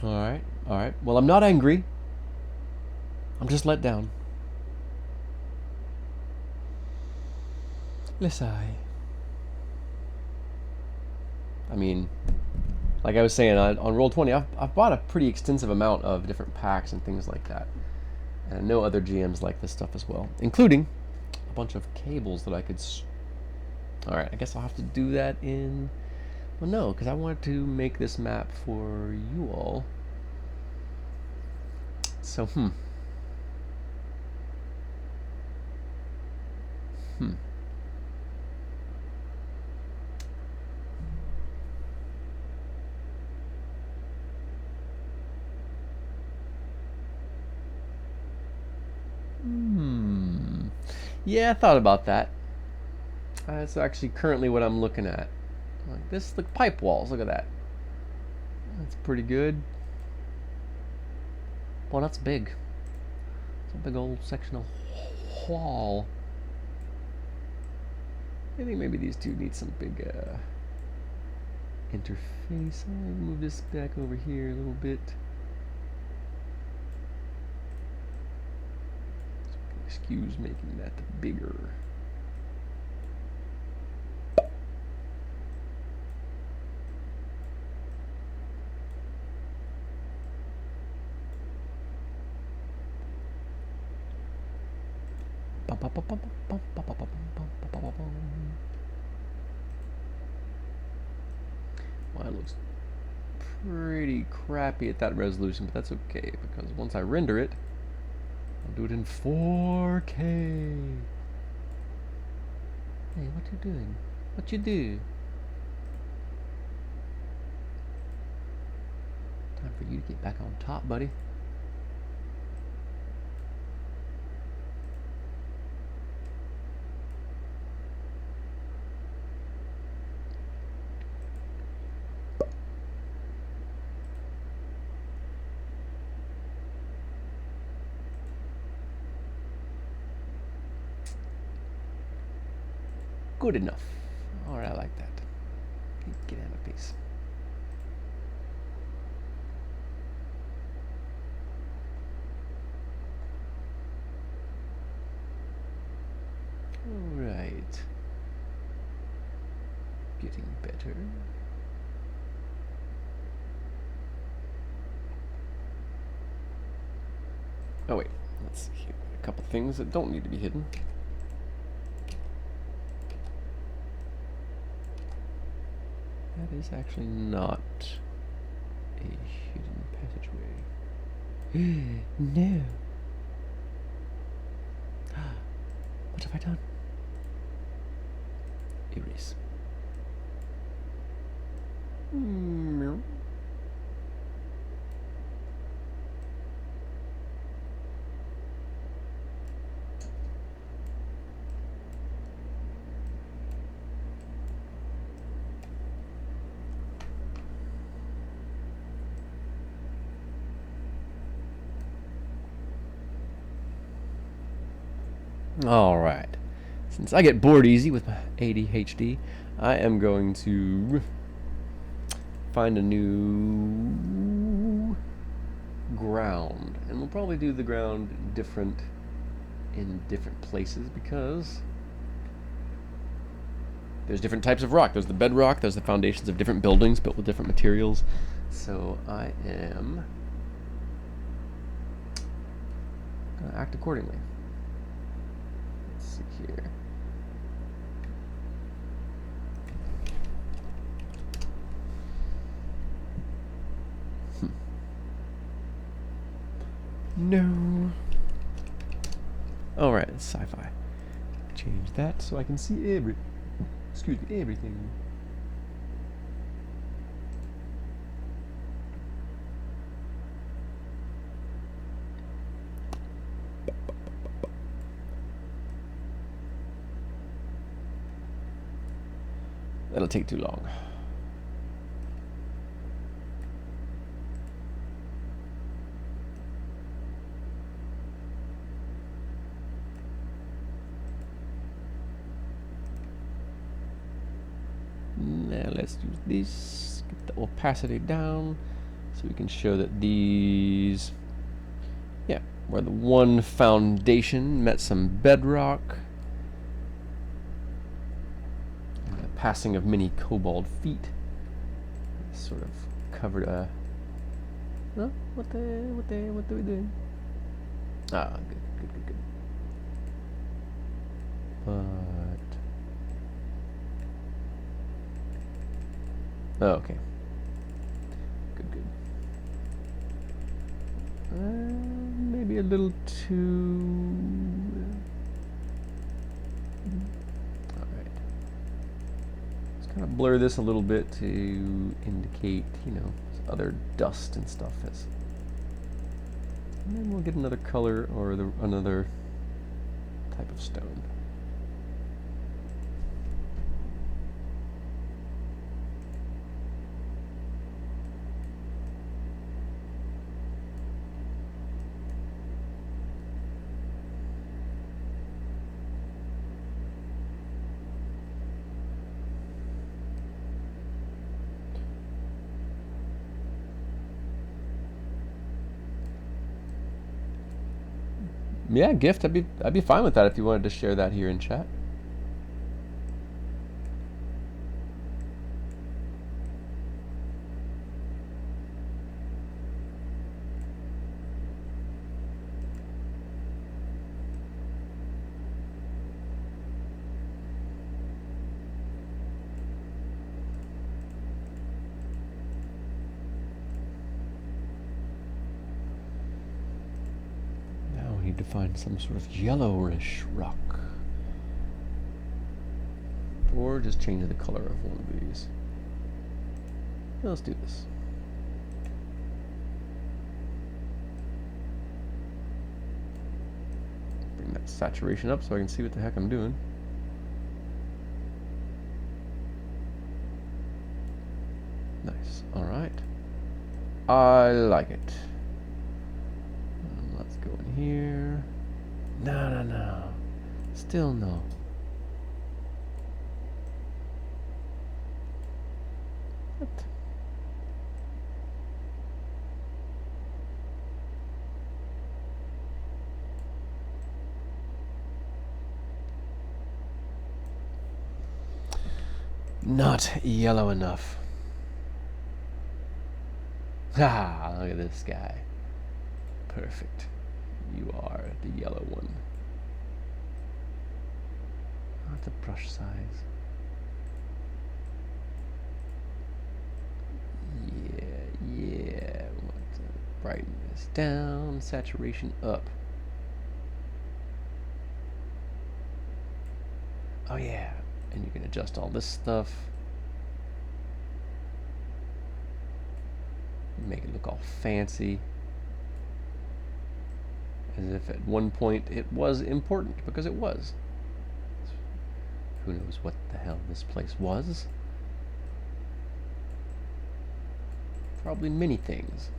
Alright, alright. Well, I'm not angry. I'm just let down. Let's sigh. I mean, like I was saying, on Roll20, I've bought a pretty extensive amount of different packs and things like that. And I know other GMs like this stuff as well, including a bunch of cables that I could... Alright, I guess I'll have to do that in... Well, no, because I wanted to make this map for you all. So, Yeah, I thought about that. That's actually currently what I'm looking at. Like this, the pipe walls, look at that. That's pretty good. Well, that's big. It's a big old section of wall. I think maybe these two need some big interface. I'll move this back over here a little bit. Excuse making that bigger. Well, it looks pretty crappy at that resolution, but that's okay, because once I render it, I'll do it in 4K. Hey, what you doing? What you do? Time for you to get back on top, buddy. Good enough. Alright, I like that. Get out of peace. Alright. Getting better. Oh wait, let's see here. A couple things that don't need to be hidden. That is actually not a hidden passageway. No. What have I done? Erase. Alright, since I get bored easy with my ADHD, I am going to find a new ground. And we'll probably do the ground different in different places because there's different types of rock. There's the bedrock, there's the foundations of different buildings built with different materials. So I am going to act accordingly. see here. No. All right, it's sci-fi. Change that so I can see everything. That'll take too long. Now let's use this, get the opacity down, so we can show that these, yeah, where the one foundation met some bedrock. And the passing of many kobold feet sort of covered a. Oh, what are we doing? Ah, good. But. Oh, okay. Good. Maybe a little too. Alright. Let's kind of blur this a little bit to indicate, you know, other dust and stuff. And then we'll get another color or another type of stone. Yeah, gift. I'd be fine with that if you wanted to share that here in chat. To find some sort of yellowish rock, or just change the color of one of these. Yeah, let's do this. Bring that saturation up so I can see what the heck I'm doing. Nice. All right. I like it. Let's go in here. No. Still no. What? Not yellow enough. Ah, look at this guy. Perfect. You are the yellow one. Not the brush size. Yeah. Want to brighten this down, saturation up. Oh yeah, and you can adjust all this stuff. Make it look all fancy. As if at one point it was important, because it was. Who knows what the hell this place was? Probably many things.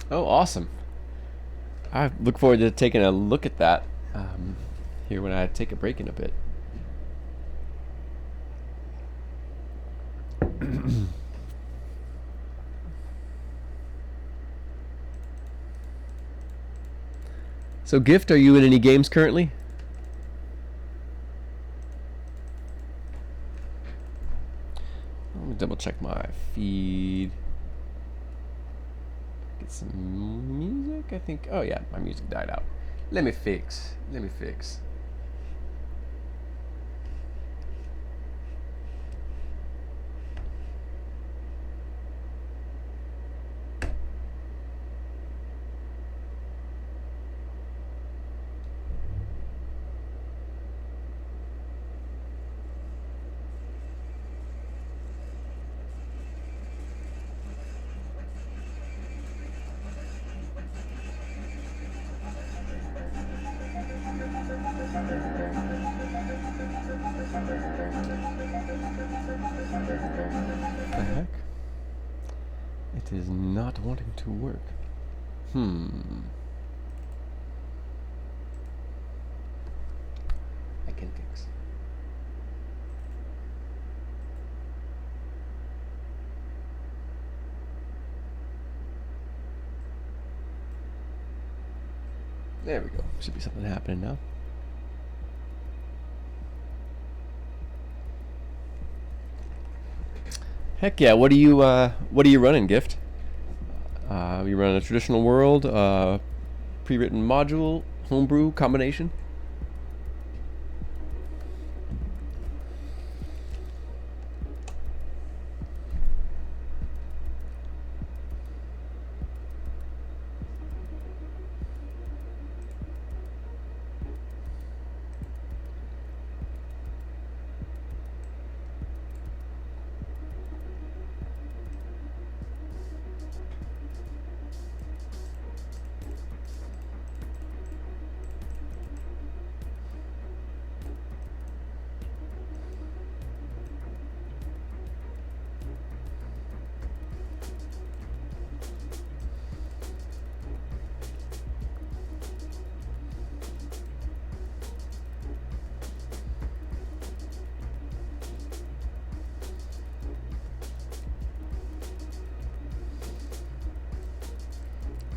Oh, awesome. I look forward to taking a look at that here when I take a break in a bit. So, Gift, are you in any games currently? Let me double check my feed. Get some music, I think. Oh yeah, my music died out. Let me fix. The heck? It is not wanting to work. I can fix. There we go. Should be something happening now. Heck yeah! What are you running, Gift? You running a traditional world, pre-written module, homebrew combination?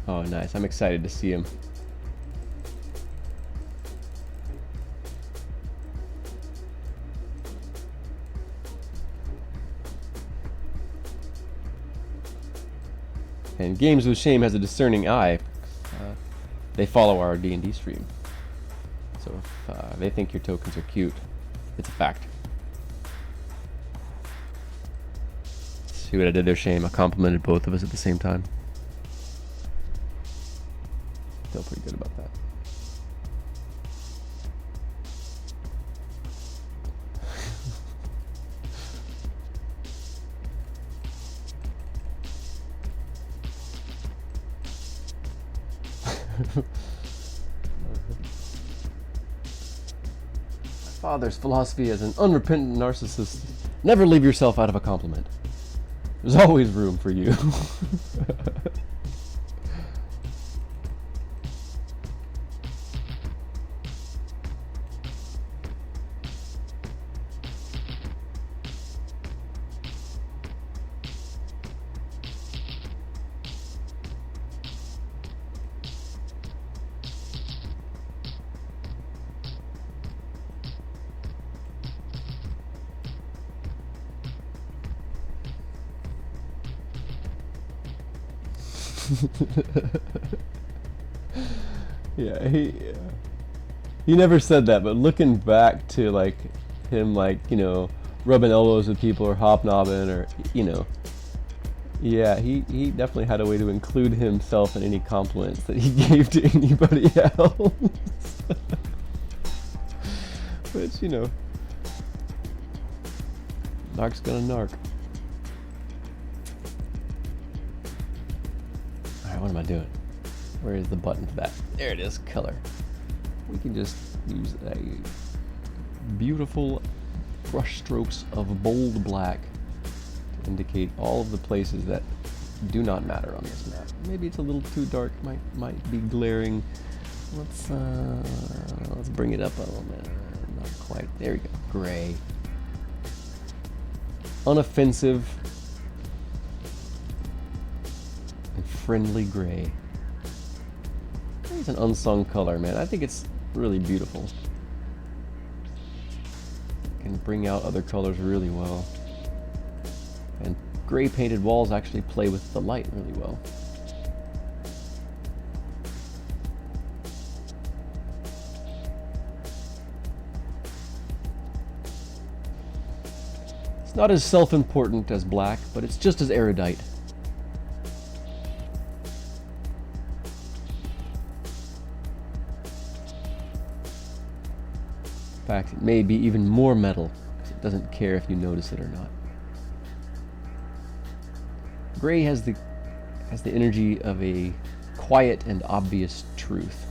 Oh, nice. I'm excited to see him. And Games with Shame has a discerning eye. They follow our D&D stream. So if they think your tokens are cute, it's a fact. See what I did there, Shame? I complimented both of us at the same time. Feel pretty good about that. My father's philosophy as an unrepentant narcissist: never leave yourself out of a compliment. There's always room for you. Yeah, he never said that, but looking back to like him, like, you know, rubbing elbows with people or hobnobbing, or, you know, yeah, he definitely had a way to include himself in any compliments that he gave to anybody else. Which, you know, narc's gonna narc. Alright, what am I doing? Where is the button for that? There it is, color. We can just use a beautiful brush strokes of bold black to indicate all of the places that do not matter on this map. Maybe it's a little too dark, might be glaring. Let's bring it up a little bit. Not quite. There we go. Gray. unoffensive, and friendly gray. It's an unsung color, man. I think it's really beautiful. Can bring out other colors really well. And gray painted walls actually play with the light really well. It's not as self-important as black, but it's just as erudite. In fact, it may be even more metal, because it doesn't care if you notice it or not. Gray has the energy of a quiet and obvious truth.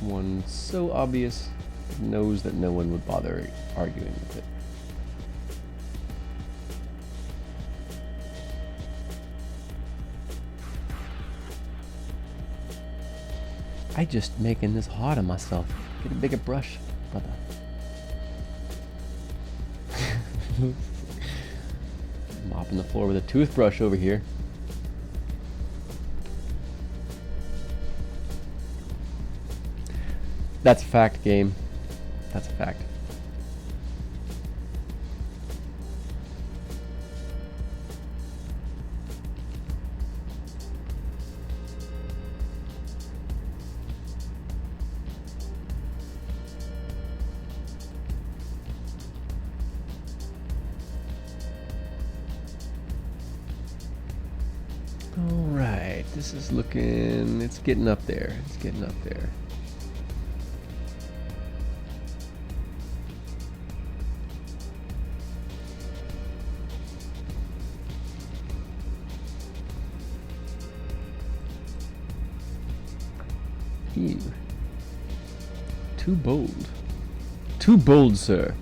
One so obvious, it knows that no one would bother arguing with it. I just making this hard on myself. Get a bigger brush, brother. Mopping the floor with a toothbrush over here. That's a fact, game. That's a fact. Alright, this is looking, it's getting up there. It's getting up there. Ew. Too bold. Too bold, sir.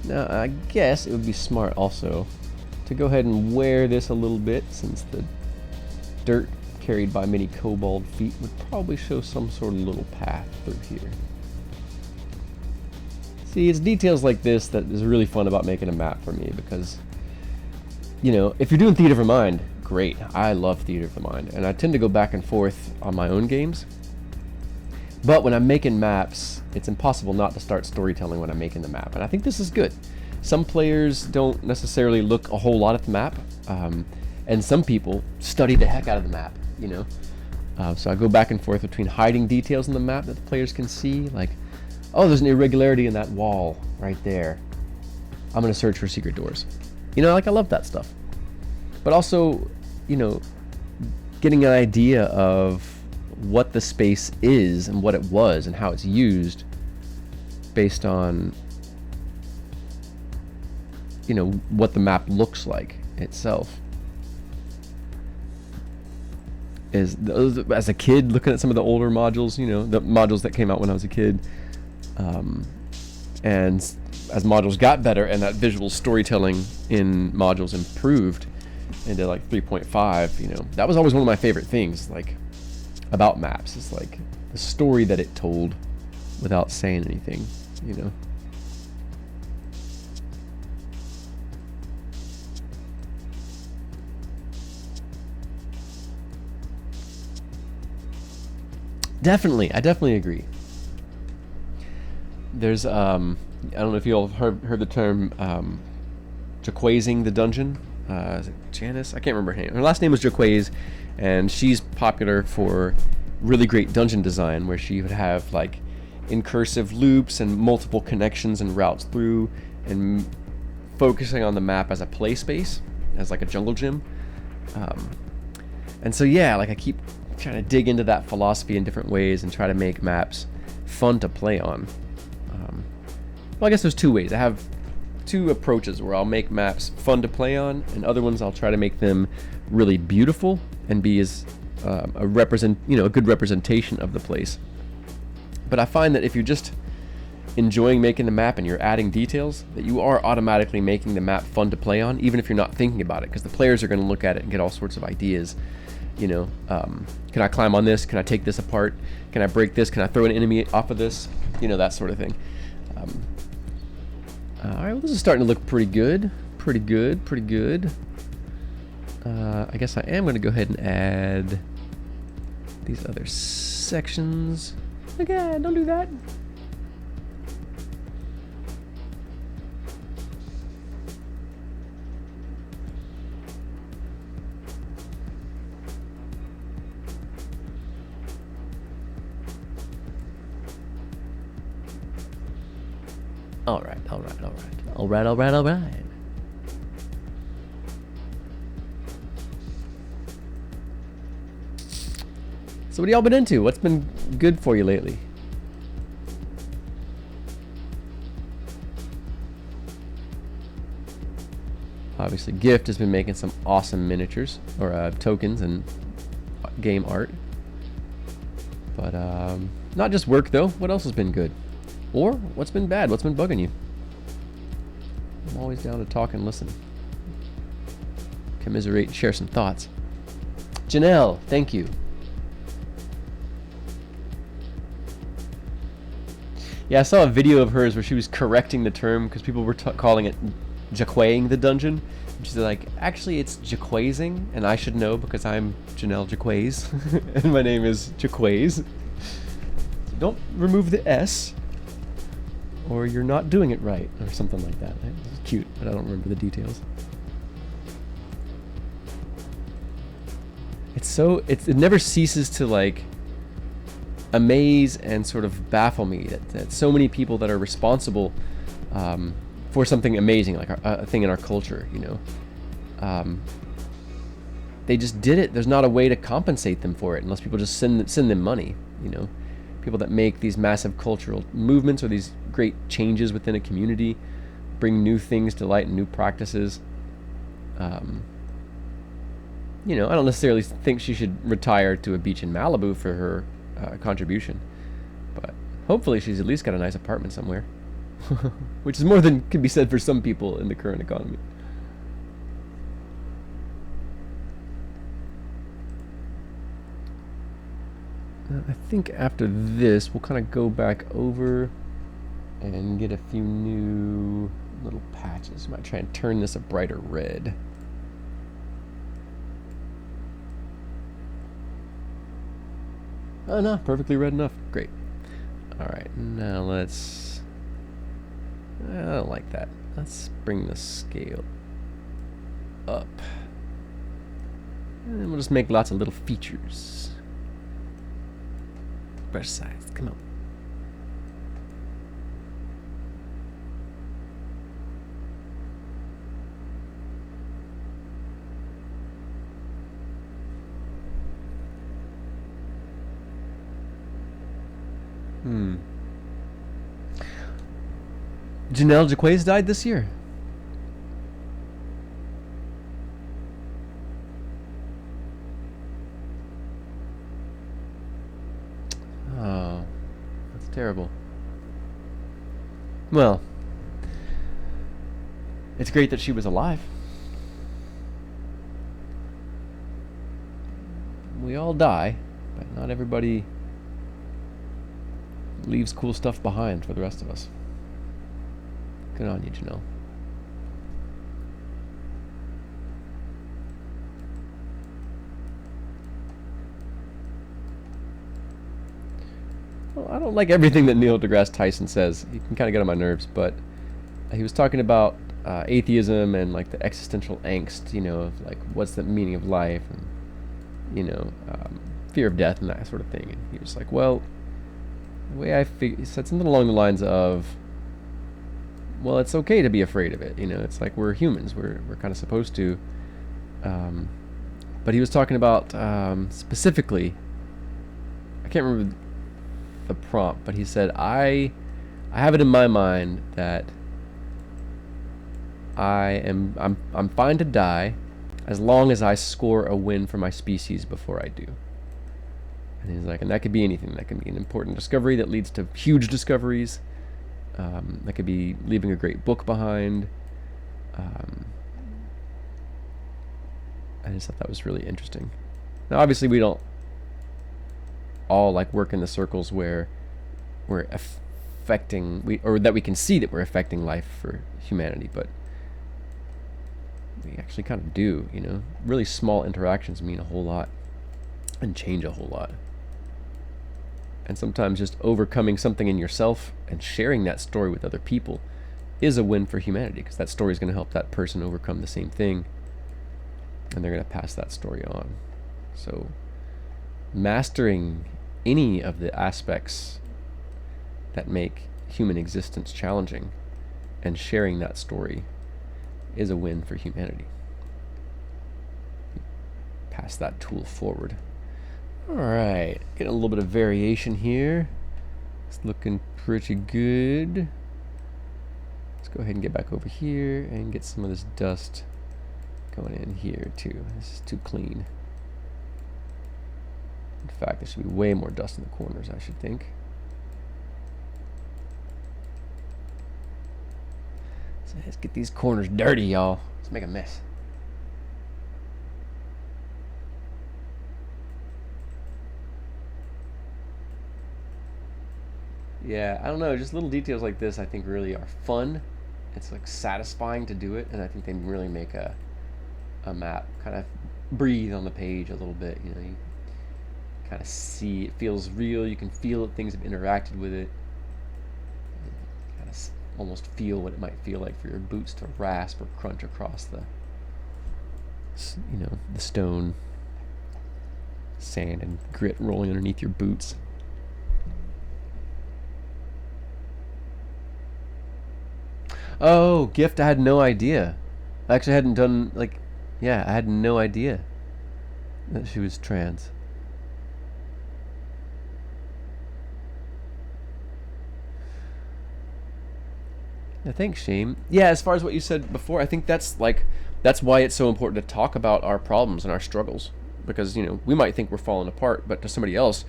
Now, I guess it would be smart also to go ahead and wear this a little bit, since the dirt carried by many kobold feet would probably show some sort of little path through here. See, it's details like this that is really fun about making a map for me, because, you know, if you're doing Theater of the Mind, great. I love Theater of the Mind, and I tend to go back and forth on my own games. But when I'm making maps, it's impossible not to start storytelling when I'm making the map, and I think this is good. Some players don't necessarily look a whole lot at the map, and some people study the heck out of the map, you know. So I go back and forth between hiding details in the map that the players can see, like, oh, there's an irregularity in that wall right there. I'm going to search for secret doors. You know, like, I love that stuff. But also, you know, getting an idea of what the space is and what it was and how it's used based on, you know, what the map looks like itself. As a kid, looking at some of the older modules, you know, the modules that came out when I was a kid, and as modules got better and that visual storytelling in modules improved into like 3.5, you know, that was always one of my favorite things, like, about maps. It's like the story that it told without saying anything, you know. Definitely, I definitely agree. There's I don't know if you all heard the term Jaquaising the dungeon. Is it Janice? I can't remember her name. Her last name was Jaquaise, and she's popular for really great dungeon design, where she would have like incursive loops and multiple connections and routes through, and focusing on the map as a play space, as like a jungle gym. And so yeah, like I keep trying to dig into that philosophy in different ways and try to make maps fun to play on. Well, I guess there's two ways. I have two approaches where I'll make maps fun to play on, and other ones I'll try to make them really beautiful and be as a good representation of the place. But I find that if enjoying making the map and you're adding details, that you are automatically making the map fun to play on, even if you're not thinking about it, because the players are going to look at it and get all sorts of ideas. You know, can I climb on this? Can I take this apart? Can I break this? Can I throw an enemy off of this? You know, that sort of thing. All right, well, this is starting to look pretty good. Pretty good, pretty good. I guess I am going to go ahead and add these other sections. Again, don't do that. All right. So what have y'all been into? What's been good for you lately? Obviously, Gift has been making some awesome miniatures, or tokens and game art. But not just work, though. What else has been good? Or what's been bad? What's been bugging you? I'm always down to talk and listen. Commiserate and share some thoughts. Janelle, thank you. Yeah, I saw a video of hers where she was correcting the term because people were calling it jaquaying the dungeon. And she's like, actually it's jaquazing, and I should know because I'm Janelle Jaquays, and my name is Jaquays. So don't remove the S, or you're not doing it right, or something like that. It's cute, but I don't remember the details. It never ceases to like amaze and sort of baffle me that so many people that are responsible for something amazing, like a thing in our culture, you know, they just did it. There's not a way to compensate them for it unless people just send them money, you know. People that make these massive cultural movements or these great changes within a community, bring new things to light and new practices. You know, I don't necessarily think she should retire to a beach in Malibu for her contribution, but hopefully she's at least got a nice apartment somewhere, which is more than can be said for some people in the current economy. I think after this we'll kind of go back over and get a few new little patches. Might try and turn this a brighter red. Oh no, perfectly red enough. Great. Alright, now let's... I don't like that. Let's bring the scale up. And we'll just make lots of little features. Brush size, come on. Janelle Jaquays died this year. Oh, that's terrible. Well, it's great that she was alive. We all die, but not everybody leaves cool stuff behind for the rest of us. Good on you, Janelle. Well, I don't like everything that Neil deGrasse Tyson says. He can kind of get on my nerves, but he was talking about atheism and like the existential angst, you know, of like what's the meaning of life, and you know, fear of death and that sort of thing. And he was like, well, the way he said something along the lines of, well, it's okay to be afraid of it, you know, it's like we're humans, we're kind of supposed to, but he was talking about specifically, I can't remember the prompt, but he said, I have it in my mind that I'm fine to die as long as I score a win for my species before I do. And he's like, and that could be anything. That can be an important discovery that leads to huge discoveries. That could be leaving a great book behind. I just thought that was really interesting. Now, obviously, we don't all like work in the circles where we're affecting, or that we can see that we're affecting life for humanity, but we actually kind of do, you know. Really small interactions mean a whole lot and change a whole lot. And sometimes just overcoming something in yourself and sharing that story with other people is a win for humanity, because that story is going to help that person overcome the same thing, and they're going to pass that story on. So mastering any of the aspects that make human existence challenging and sharing that story is a win for humanity. Pass that tool forward. Alright, getting a little bit of variation here. It's looking pretty good. Let's go ahead and get back over here and get some of this dust going in here too. This is too clean. In fact, there should be way more dust in the corners, I should think. So let's get these corners dirty, y'all. Let's make a mess. Yeah, I don't know, just little details like this I think really are fun. It's like satisfying to do it, and I think they really make a map kind of breathe on the page a little bit. You know, you kind of see it feels real, you can feel it, things have interacted with it. Kind of almost feel what it might feel like for your boots to rasp or crunch across the, you know, the stone, sand and grit rolling underneath your boots. Oh, gift, I had no idea. I actually hadn't done, like, yeah, I had no idea that she was trans. Yeah, thanks, Shane. Yeah, as far as what you said before, I think that's why it's so important to talk about our problems and our struggles. Because, you know, we might think we're falling apart, but to somebody else,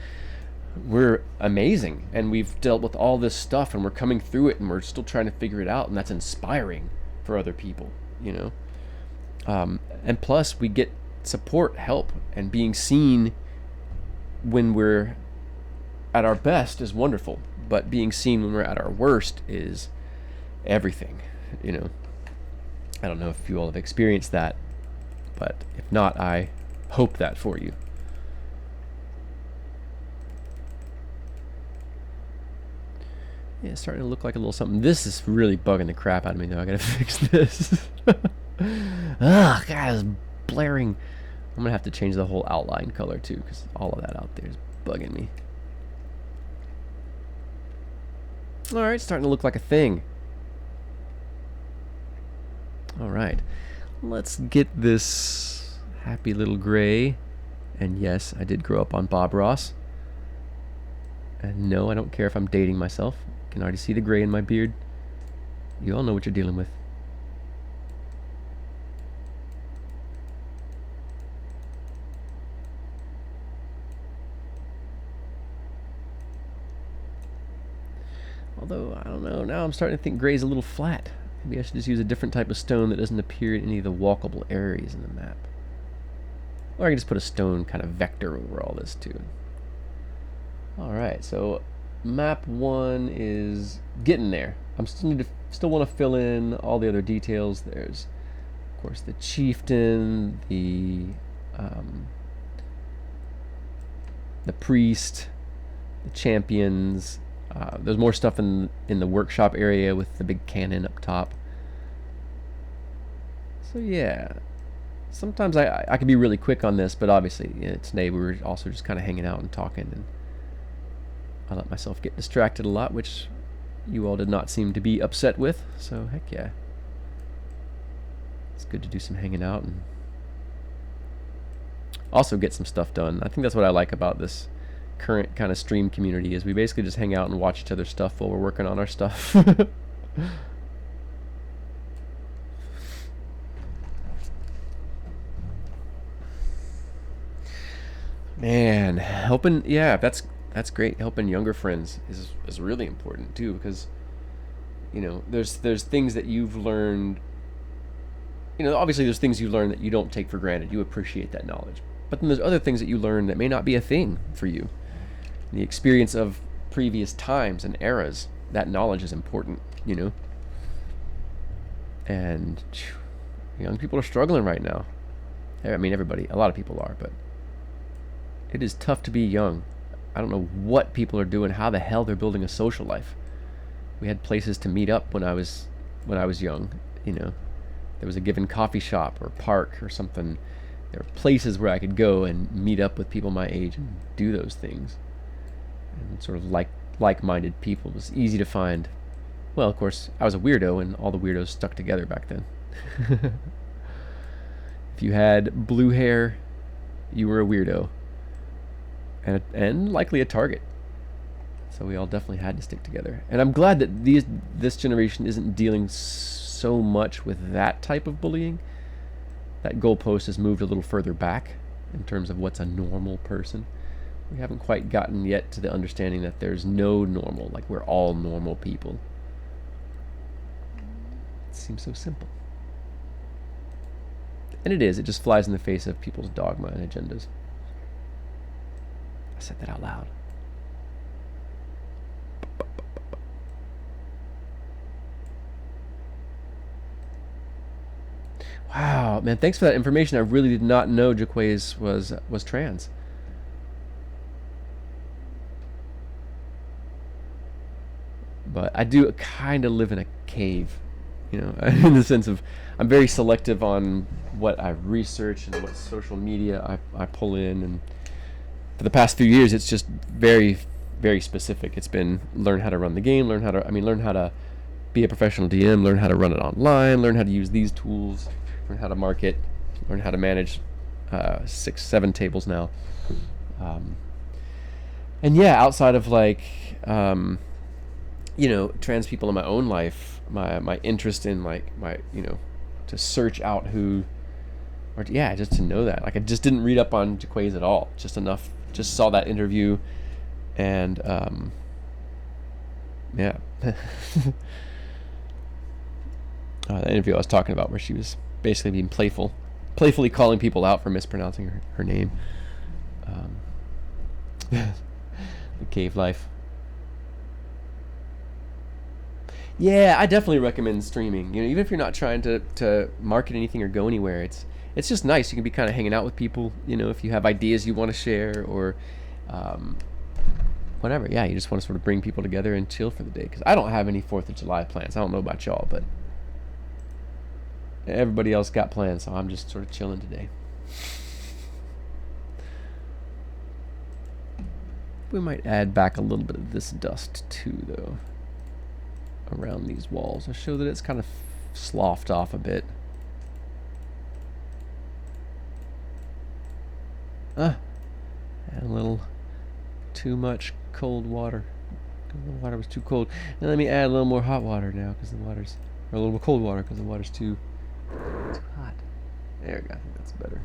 we're amazing, and we've dealt with all this stuff, and we're coming through it, and we're still trying to figure it out, and that's inspiring for other people, you know. And plus, we get support, help, and being seen when we're at our best is wonderful, but being seen when we're at our worst is everything, you know. I don't know if you all have experienced that, but if not, I hope that for you. Yeah, it's starting to look like a little something. This is really bugging the crap out of me, though. I gotta fix this. Ugh, God, it's blaring. I'm gonna have to change the whole outline color, too, because all of that out there is bugging me. Alright, starting to look like a thing. Alright, let's get this happy little gray. And yes, I did grow up on Bob Ross. And no, I don't care if I'm dating myself. I can already see the gray in my beard. You all know what you're dealing with. Although, I don't know, now I'm starting to think gray's a little flat. Maybe I should just use a different type of stone that doesn't appear in any of the walkable areas in the map. Or I can just put a stone kind of vector over all this too. Alright, so map 1 is getting there. I'm still want to fill in all the other details. There's, of course, the chieftain, the priest, the champions. There's more stuff in the workshop area with the big cannon up top. So yeah, sometimes I can be really quick on this, but obviously, you know, today we were also just kind of hanging out and talking, and I let myself get distracted a lot, which you all did not seem to be upset with, so heck yeah. It's good to do some hanging out and also get some stuff done. I think that's what I like about this current kind of stream community, is we basically just hang out and watch each other's stuff while we're working on our stuff. Man, helping, yeah, that's great. Helping younger friends is really important too, because You know, there's things that you've learned. You know, obviously there's things you learn that you don't take for granted. You appreciate that knowledge. But then there's other things that you learn that may not be a thing for you. The experience of previous times and eras, that knowledge is important, you know. And young people are struggling right now. I mean, everybody, a lot of people are, but it is tough to be young. I don't know what people are doing, how the hell they're building a social life. We had places to meet up when I was young, you know. There was a given coffee shop or park or something. There were places where I could go and meet up with people my age and do those things. And sort of like-minded people. It was easy to find. Well, of course, I was a weirdo, and all the weirdos stuck together back then. If you had blue hair, you were a weirdo. And likely a target. So we all definitely had to stick together. And I'm glad that this generation isn't dealing so much with that type of bullying. That goalpost has moved a little further back in terms of what's a normal person. We haven't quite gotten yet to the understanding that there's no normal, like we're all normal people. It seems so simple. And it is. It just flies in the face of people's dogma and agendas. I said that out loud. Wow, man, thanks for that information. I really did not know Jaquays was trans. But I do kind of live in a cave, you know, in the sense of I'm very selective on what I research and what social media I pull in. And for the past few years, it's just very, very specific. It's been learn how to run the game, learn how to be a professional DM, learn how to run it online, learn how to use these tools, learn how to market, learn how to manage 6-7 tables now. And yeah, outside of like, you know, trans people in my own life, my interest in like to search out who, or yeah, just to know that. Like I just didn't read up on Jaquays at all, just enough. Just saw that interview, and yeah. That interview I was talking about where she was basically being playfully calling people out for mispronouncing her name. The cave life. Yeah, I definitely recommend streaming. You know, even if you're not trying to market anything or go anywhere, it's just nice. You can be kind of hanging out with people. You know, if you have ideas you want to share or whatever. Yeah, you just want to sort of bring people together and chill for the day. Because I don't have any 4th of July plans. I don't know about y'all, but everybody else got plans, so I'm just sort of chilling today. We might add back a little bit of this dust too, though, around these walls to show that it's kind of sloughed off a bit. And a little too much cold water. The water was too cold. Now let me add a little more hot water now, because the water's, or a little more cold water because the water's too hot. There we go. I think that's better.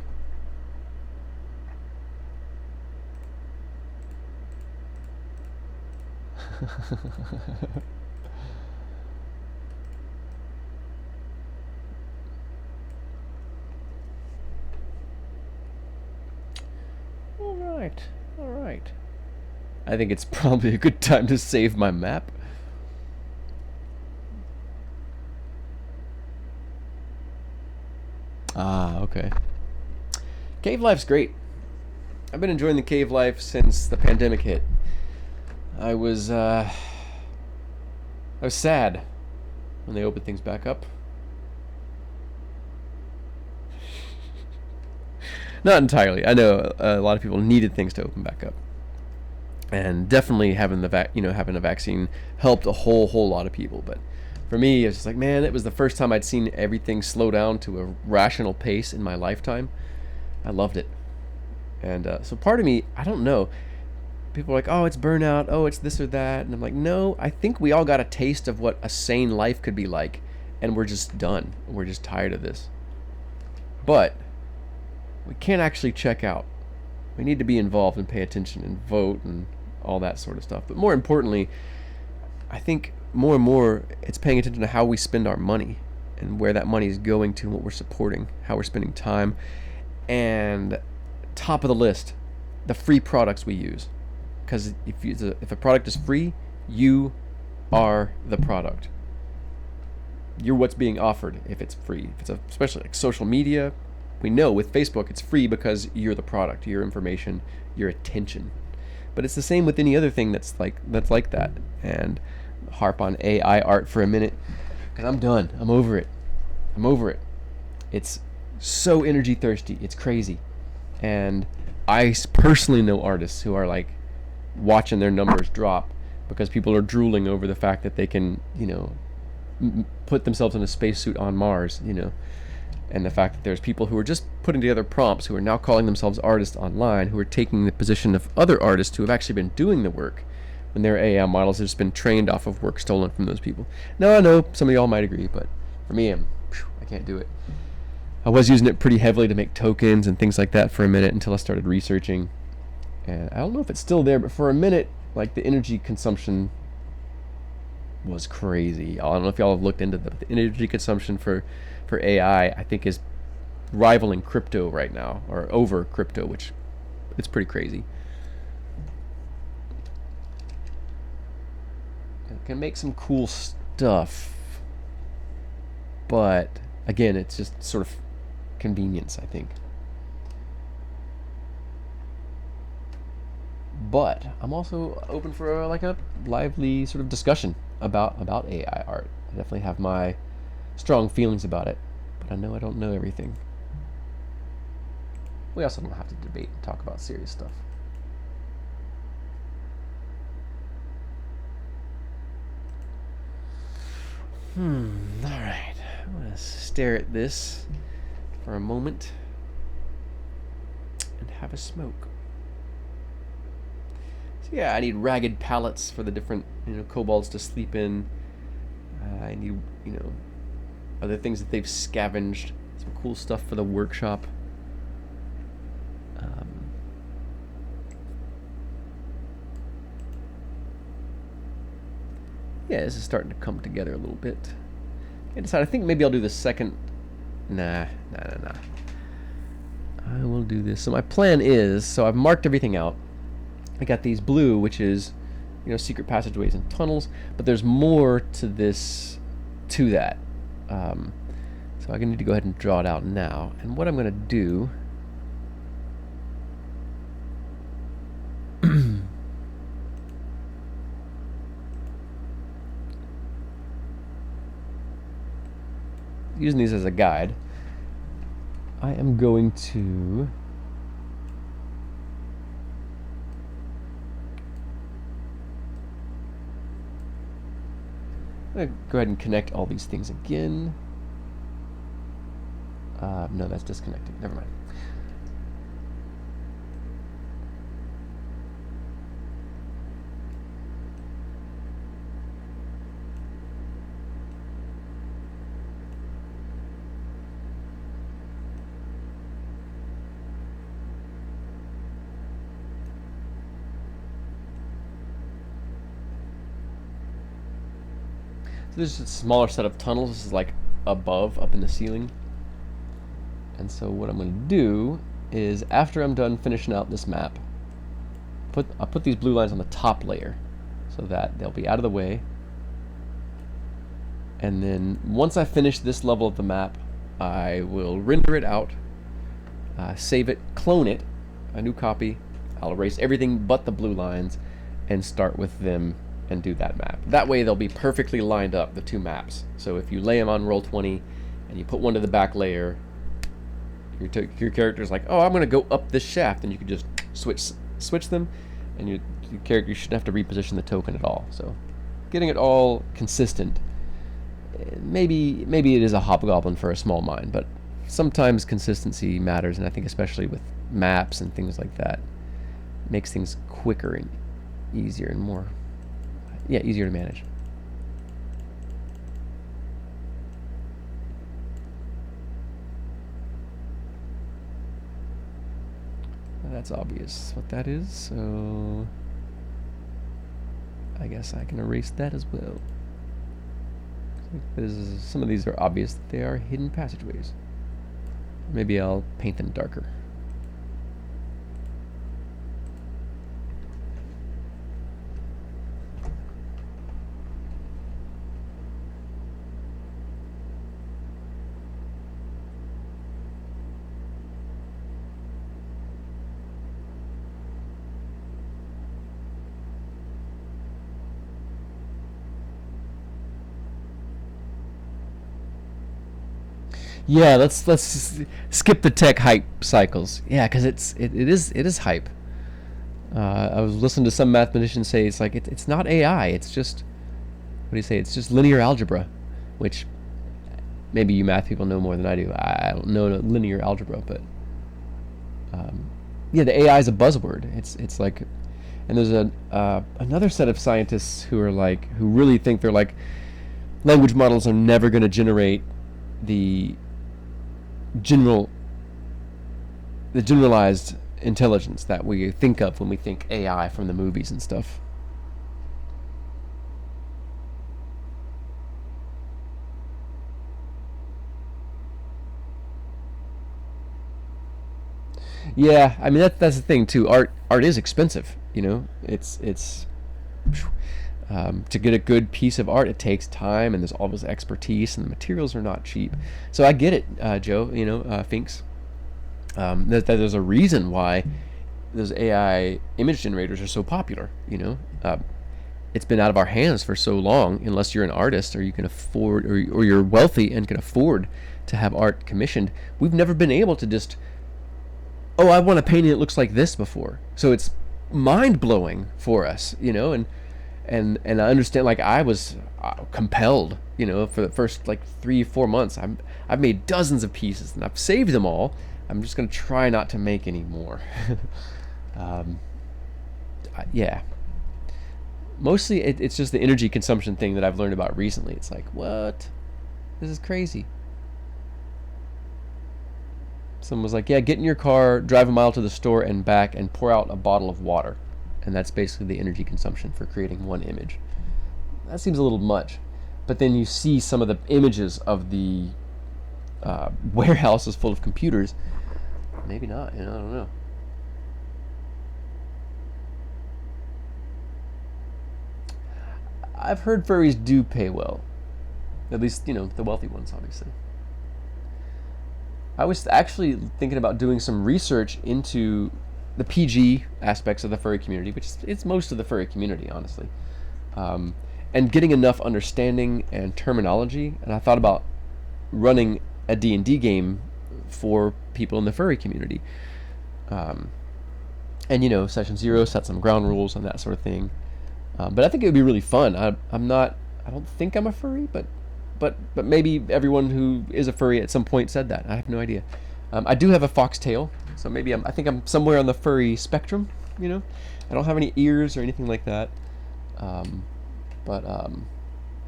All right. I think it's probably a good time to save my map. Ah, okay. Cave life's great. I've been enjoying the cave life since the pandemic hit. I was sad when they opened things back up. Not entirely. I know a lot of people needed things to open back up, and definitely having having a vaccine helped a whole lot of people. But for me, it's just like, man, it was the first time I'd seen everything slow down to a rational pace in my lifetime. I loved it, and so part of me, I don't know. People are like, oh, it's burnout. Oh, it's this or that, and I'm like, no. I think we all got a taste of what a sane life could be like, and we're just done. We're just tired of this. But we can't actually check out. We need to be involved and pay attention and vote and all that sort of stuff. But more importantly, I think more and more, it's paying attention to how we spend our money and where that money is going to and what we're supporting, how we're spending time. And top of the list, the free products we use. Because if a product is free, you are the product. You're what's being offered if it's free. If it's especially like social media, we know with Facebook it's free because you're the product, your information, your attention. But it's the same with any other thing that's like that. And harp on AI art for a minute, because I'm done. I'm over it. It's so energy thirsty. It's crazy. And I personally know artists who are like watching their numbers drop because people are drooling over the fact that they can, put themselves in a spacesuit on Mars, and the fact that there's people who are just putting together prompts who are now calling themselves artists online, who are taking the position of other artists who have actually been doing the work when their AI models have just been trained off of work stolen from those people. Now I know some of y'all might agree, but for me, I can't do it. I was using it pretty heavily to make tokens and things like that for a minute until I started researching. And I don't know if it's still there, but for a minute, like the energy consumption was crazy. I don't know if y'all have looked into that, but the energy consumption for AI, I think, is rivaling crypto right now, or over crypto, which it's pretty crazy. It can make some cool stuff, but again, it's just sort of convenience, I think. But I'm also open for a lively sort of discussion about AI art. I definitely have my strong feelings about it, but I know I don't know everything. We also don't have to debate and talk about serious stuff. Alright. I'm going to stare at this for a moment and have a smoke. So yeah, I need ragged pallets for the different, kobolds to sleep in. I need, other things that they've scavenged. Some cool stuff for the workshop. Yeah, this is starting to come together a little bit. I think maybe I'll do the second. Nah. I will do this. So my plan is, so I've marked everything out. I got these blue, which is, secret passageways and tunnels, but there's more to that. So I need to go ahead and draw it out now. And what I'm going to do using these as a guide, I am going to go ahead and connect all these things again. No, that's disconnected. Never mind. So this is a smaller set of tunnels. This is like above, up in the ceiling. And so what I'm going to do is, after I'm done finishing out this map, I'll put these blue lines on the top layer so that they'll be out of the way. And then once I finish this level of the map, I will render it out, save it, clone it, a new copy. I'll erase everything but the blue lines and start with them and do that map. That way they'll be perfectly lined up, the two maps. So if you lay them on Roll20 and you put one to the back layer, your character's like, oh, I'm going to go up this shaft, and you can just switch them, and your character, you shouldn't have to reposition the token at all. So getting it all consistent, maybe it is a hobgoblin for a small mind, but sometimes consistency matters, and I think especially with maps and things like that, it makes things quicker and easier and more, easier to manage. That's obvious what that is, so I guess I can erase that as well. Some of these are obvious that they are hidden passageways. Maybe I'll paint them darker. Yeah, let's skip the tech hype cycles. Yeah, because it is hype. I was listening to some mathematicians say it's like it's not AI. It's just, what do you say? It's just linear algebra, which maybe you math people know more than I do. I don't know linear algebra, but yeah, the AI is a buzzword. It's like, and there's another set of scientists who are like, who really think they're like, language models are never going to generate the general the generalized intelligence that we think of when we think AI from the movies and stuff. Yeah, I mean that's the thing too. Art is expensive. You know, it's to get a good piece of art, it takes time, and there's all this expertise, and the materials are not cheap. So I get it, Joe. You know, Finks. That there's a reason why those AI image generators are so popular. You know, it's been out of our hands for so long. Unless you're an artist, or you can afford, or you're wealthy and can afford to have art commissioned, we've never been able to just, oh, I want a painting that looks like this before. So it's mind blowing for us, you know, and I understand. Like I was compelled, you know, for the first like 3-4 months. I've made dozens of pieces and I've saved them all. I'm just gonna try not to make any more. um, yeah, mostly it's just the energy consumption thing that I've learned about recently. It's like, what? This is crazy. Someone was like, yeah, get in your car, drive a mile to the store and back, and pour out a bottle of water. And that's basically the energy consumption for creating one image. That seems a little much. But then you see some of the images of the warehouses full of computers. Maybe not, you know, I don't know. I've heard furries do pay well. At least, you know, the wealthy ones, obviously. I was actually thinking about doing some research into the PG aspects of the furry community, which is it's most of the furry community, honestly, um, and getting enough understanding and terminology. And I thought about running a D&D game for people in the furry community, um, and you know, session 0, set some ground rules and that sort of thing. But I think it would be really fun. I'm not. I don't think I'm a furry, but maybe everyone who is a furry at some point said that. I have no idea. I do have a foxtail, so maybe I think I'm somewhere on the furry spectrum. You know, I don't have any ears or anything like that. Um, but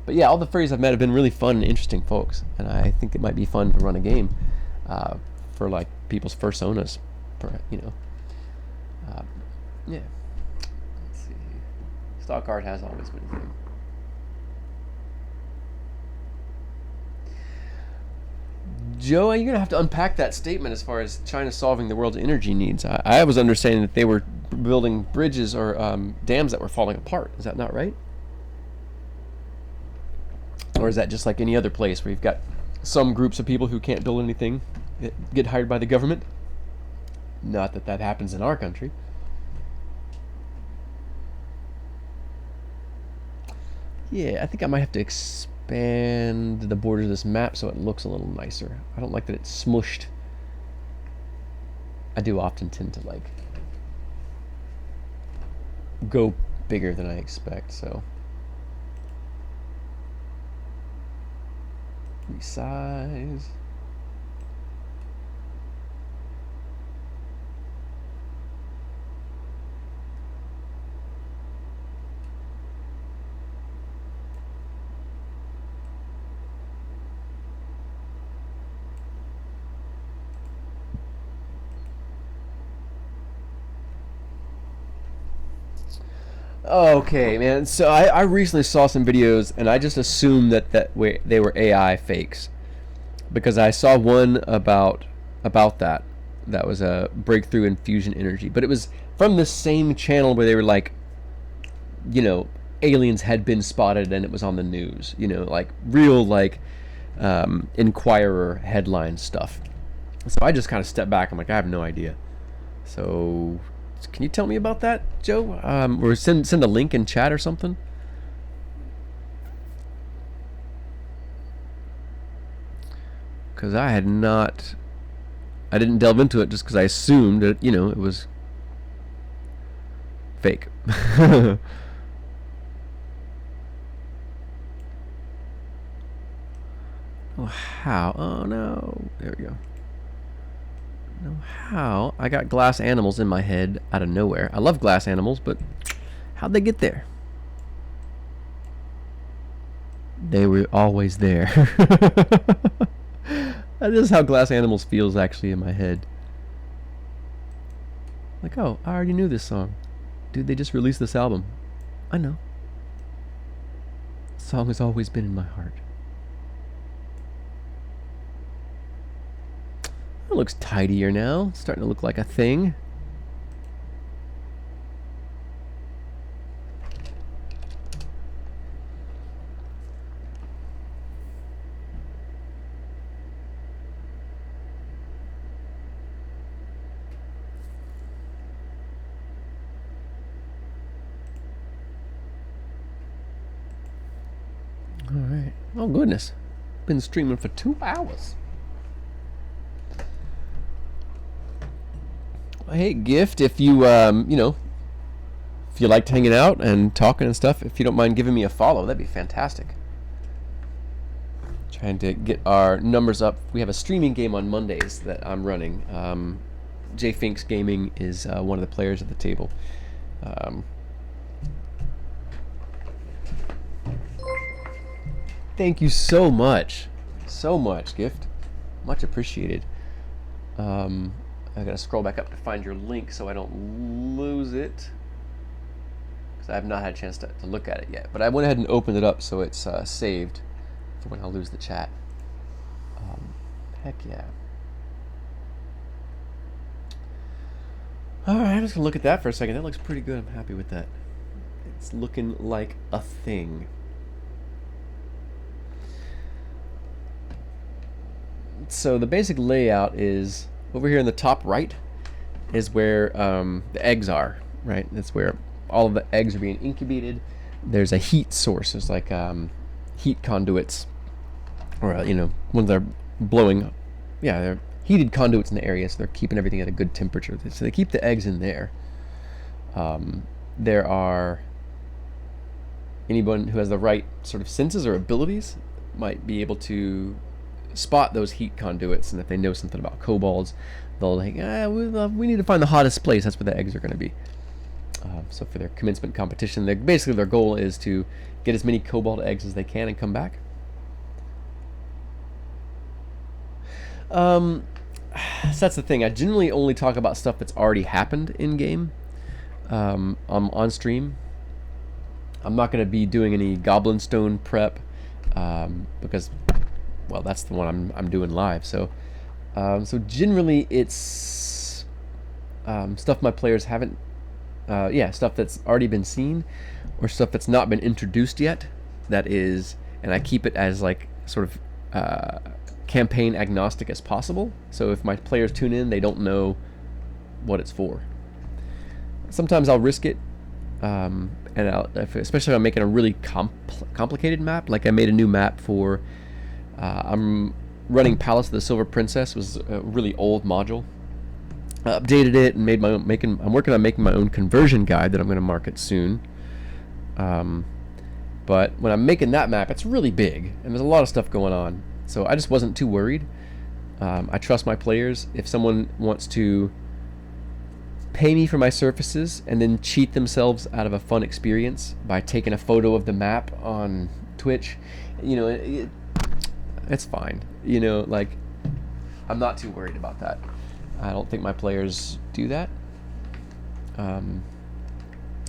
but yeah, all the furries I've met have been really fun and interesting folks, and I think it might be fun to run a game for like people's personas. You know, yeah. Let's see. Stock art has always been a thing. Joe, you're gonna have to unpack that statement as far as China solving the world's energy needs. I was understanding that they were building bridges or dams that were falling apart. Is that not right? Or is that just like any other place where you've got some groups of people who can't build anything, get hired by the government? Not that that happens in our country. Yeah, I think I might have to expand the borders of this map so it looks a little nicer. I don't like that it's smushed. I do often tend to like go bigger than I expect, so resize. Okay, man. So I recently saw some videos, and I just assumed that they were AI fakes because I saw one about that. That was a breakthrough in fusion energy, but it was from the same channel where they were like, you know, aliens had been spotted, and it was on the news. You know, like real like Inquirer headline stuff. So I just kind of stepped back. I'm like, I have no idea. So can you tell me about that, Joe? Or send a link in chat or something. Because I didn't delve into it just because I assumed that, you know, it was fake. Oh, how? Oh, no. There we go. No, how? I got glass animals in my head out of nowhere. I love glass animals, but how'd they get there? They were always there. That is how glass animals feels actually in my head. Like, oh, I already knew this song. Dude, they just released this album. I know. The song has always been in my heart. It looks tidier now. It's starting to look like a thing. Alright. Oh, goodness. Been streaming for 2 hours. Hey, Gift, if you, you know, if you liked hanging out and talking and stuff, if you don't mind giving me a follow, that'd be fantastic. Trying to get our numbers up. We have a streaming game on Mondays that I'm running. J Finks Gaming is one of the players at the table. Thank you so much. So much, Gift. Much appreciated. I gotta scroll back up to find your link so I don't lose it. Because I have not had a chance to look at it yet. But I went ahead and opened it up so it's saved for when I lose the chat. Heck yeah. Alright, I'm just gonna look at that for a second. That looks pretty good. I'm happy with that. It's looking like a thing. So the basic layout is over here in the top right is where the eggs are, right? That's where all of the eggs are being incubated. There's a heat source. There's like heat conduits, or you know, when they're blowing, yeah, they're heated conduits in the area, so they're keeping everything at a good temperature. So they keep the eggs in there. There are anyone who has the right sort of senses or abilities might be able to spot those heat conduits, and if they know something about kobolds, they'll like, we need to find the hottest place. That's where the eggs are going to be. So for their commencement competition, basically their goal is to get as many kobold eggs as they can and come back. So that's the thing. I generally only talk about stuff that's already happened in game. On stream. I'm not going to be doing any goblin stone prep because, well, that's the one I'm doing live. So so generally it's stuff my players haven't, stuff that's already been seen, or stuff that's not been introduced yet. That is, and I keep it as like sort of campaign agnostic as possible. So if my players tune in, they don't know what it's for. Sometimes I'll risk it, and especially if I'm making a really complicated map. Like I made a new map for. I'm running Palace of the Silver Princess. It was a really old module. I updated it and made my own. I'm working on making my own conversion guide that I'm going to market soon. But when I'm making that map, it's really big and there's a lot of stuff going on. So I just wasn't too worried. I trust my players. If someone wants to pay me for my services and then cheat themselves out of a fun experience by taking a photo of the map on Twitch, you know, it's fine. You know, like, I'm not too worried about that. I don't think my players do that.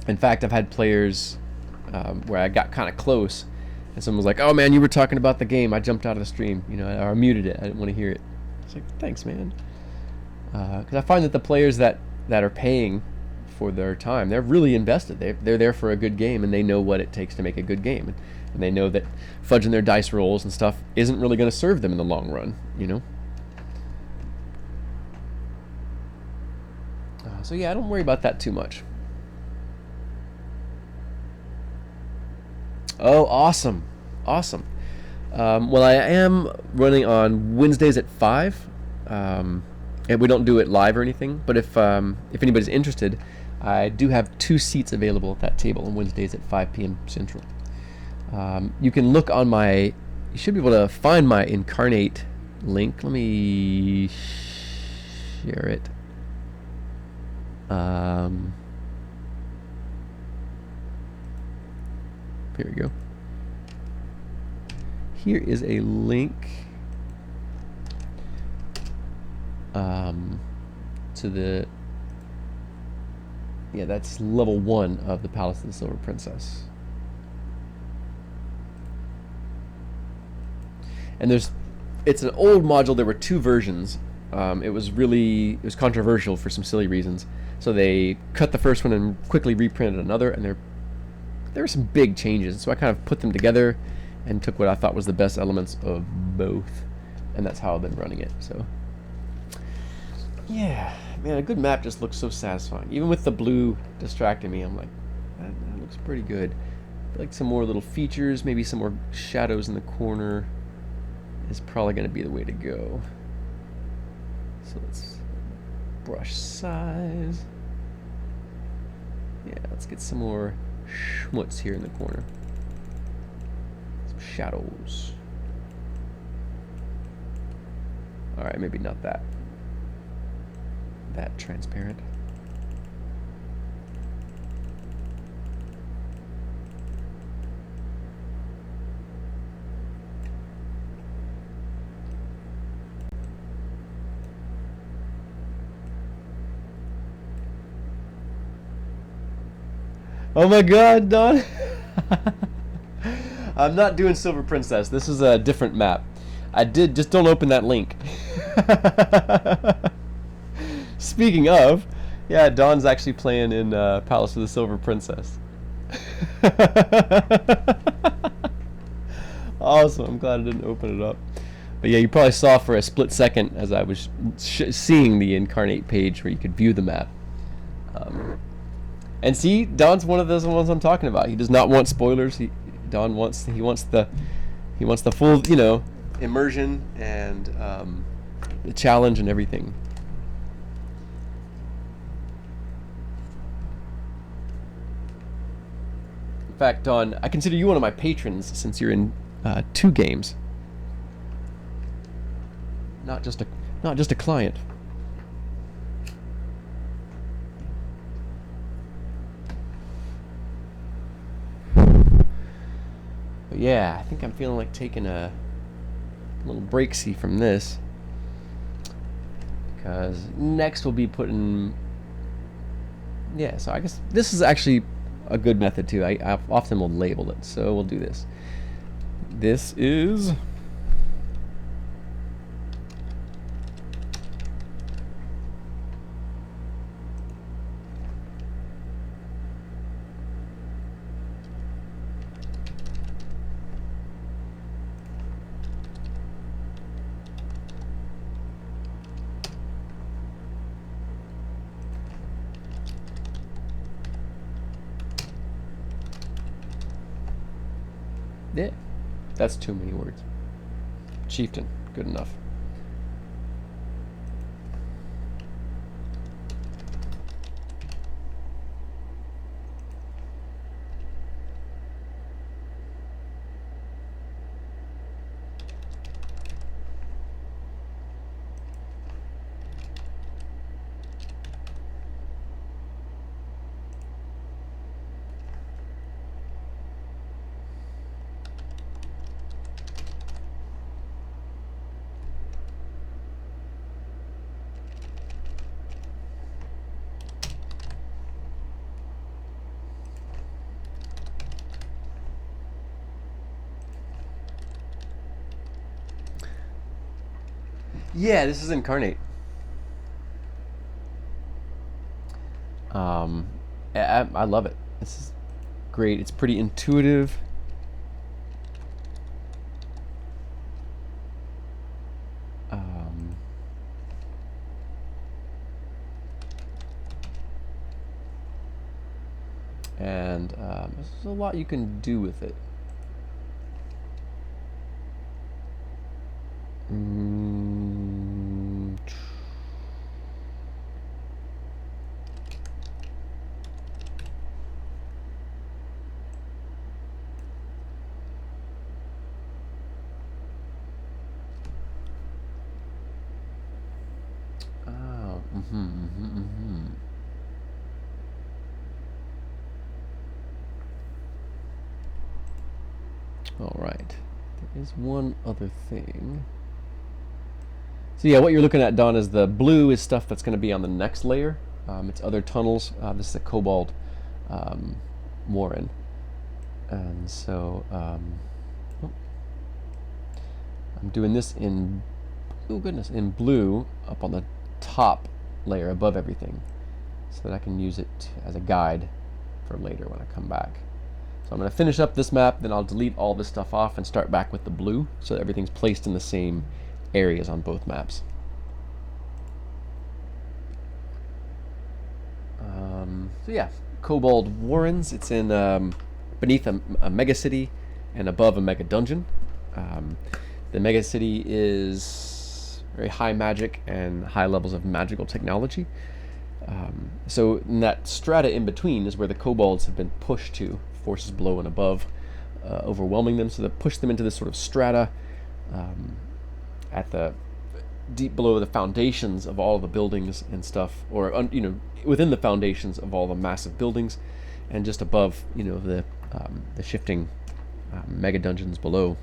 In fact, I've had players where I got kind of close, and someone was like, "Oh man, you were talking about the game. I jumped out of the stream, or I muted it. I didn't want to hear it." It's like, thanks, man. Because I find that the players that are paying for their time, they're really invested. They're there for a good game, and they know what it takes to make a good game, and they know that fudging their dice rolls and stuff isn't really going to serve them in the long run. So yeah, I don't worry about that too much. Oh, awesome. Well, I am running on Wednesdays at 5. And we don't do it live or anything, but if anybody's interested, I do have 2 seats available at that table on Wednesdays at 5 p.m. Central. You can look on you should be able to find my Incarnate link. Let me share it. Here we go. Here is a link to that's level 1 of the Palace of the Silver Princess. And it's an old module. There were 2 versions. It was controversial for some silly reasons. So they cut the first one and quickly reprinted another, and there were some big changes. So I kind of put them together and took what I thought was the best elements of both, and that's how I've been running it. So yeah, man, a good map just looks so satisfying. Even with the blue distracting me, I'm like, that looks pretty good. I feel like some more little features, maybe some more shadows in the corner is probably going to be the way to go. So let's brush size. Yeah, let's get some more schmutz here in the corner. Some shadows. Alright, maybe not that transparent. Oh my god, Don! I'm not doing Silver Princess. This is a different map. Just don't open that link. Speaking of, yeah, Don's actually playing in Palace of the Silver Princess. Awesome, I'm glad I didn't open it up. But yeah, you probably saw for a split second as I was seeing the Incarnate page where you could view the map. And see, Don's one of those ones I'm talking about. He does not want spoilers. He wants the full, immersion and the challenge and everything. In fact, Don, I consider you one of my patrons since you're in 2 games. Not just a client. But yeah, I think I'm feeling like taking a little breaksy from this, because next we'll be putting. Yeah, so I guess this is actually a good method too. I often will label it, so we'll do this. This is yeah, that's too many words. Chieftain, good enough. Yeah, this is Incarnate. Um, I love it. This is great. It's pretty intuitive. And there's a lot you can do with it. All right. There is one other thing. So yeah, what you're looking at, Don, is the blue is stuff that's going to be on the next layer. It's other tunnels. This is a Kobold Warren. And so I'm doing this in, oh goodness, in blue up on the top layer above everything, so that I can use it as a guide for later when I come back. So I'm going to finish up this map, then I'll delete all this stuff off and start back with the blue, so that everything's placed in the same areas on both maps. So yeah, Kobold Warrens. It's in beneath a mega city and above a mega dungeon. The mega city is very high magic and high levels of magical technology. So in that strata in between is where the kobolds have been pushed to, forces below and above, overwhelming them. So that push them into this sort of strata at the deep below the foundations of all the buildings and stuff, or you know, within the foundations of all the massive buildings, and just above, you know, the shifting mega dungeons below.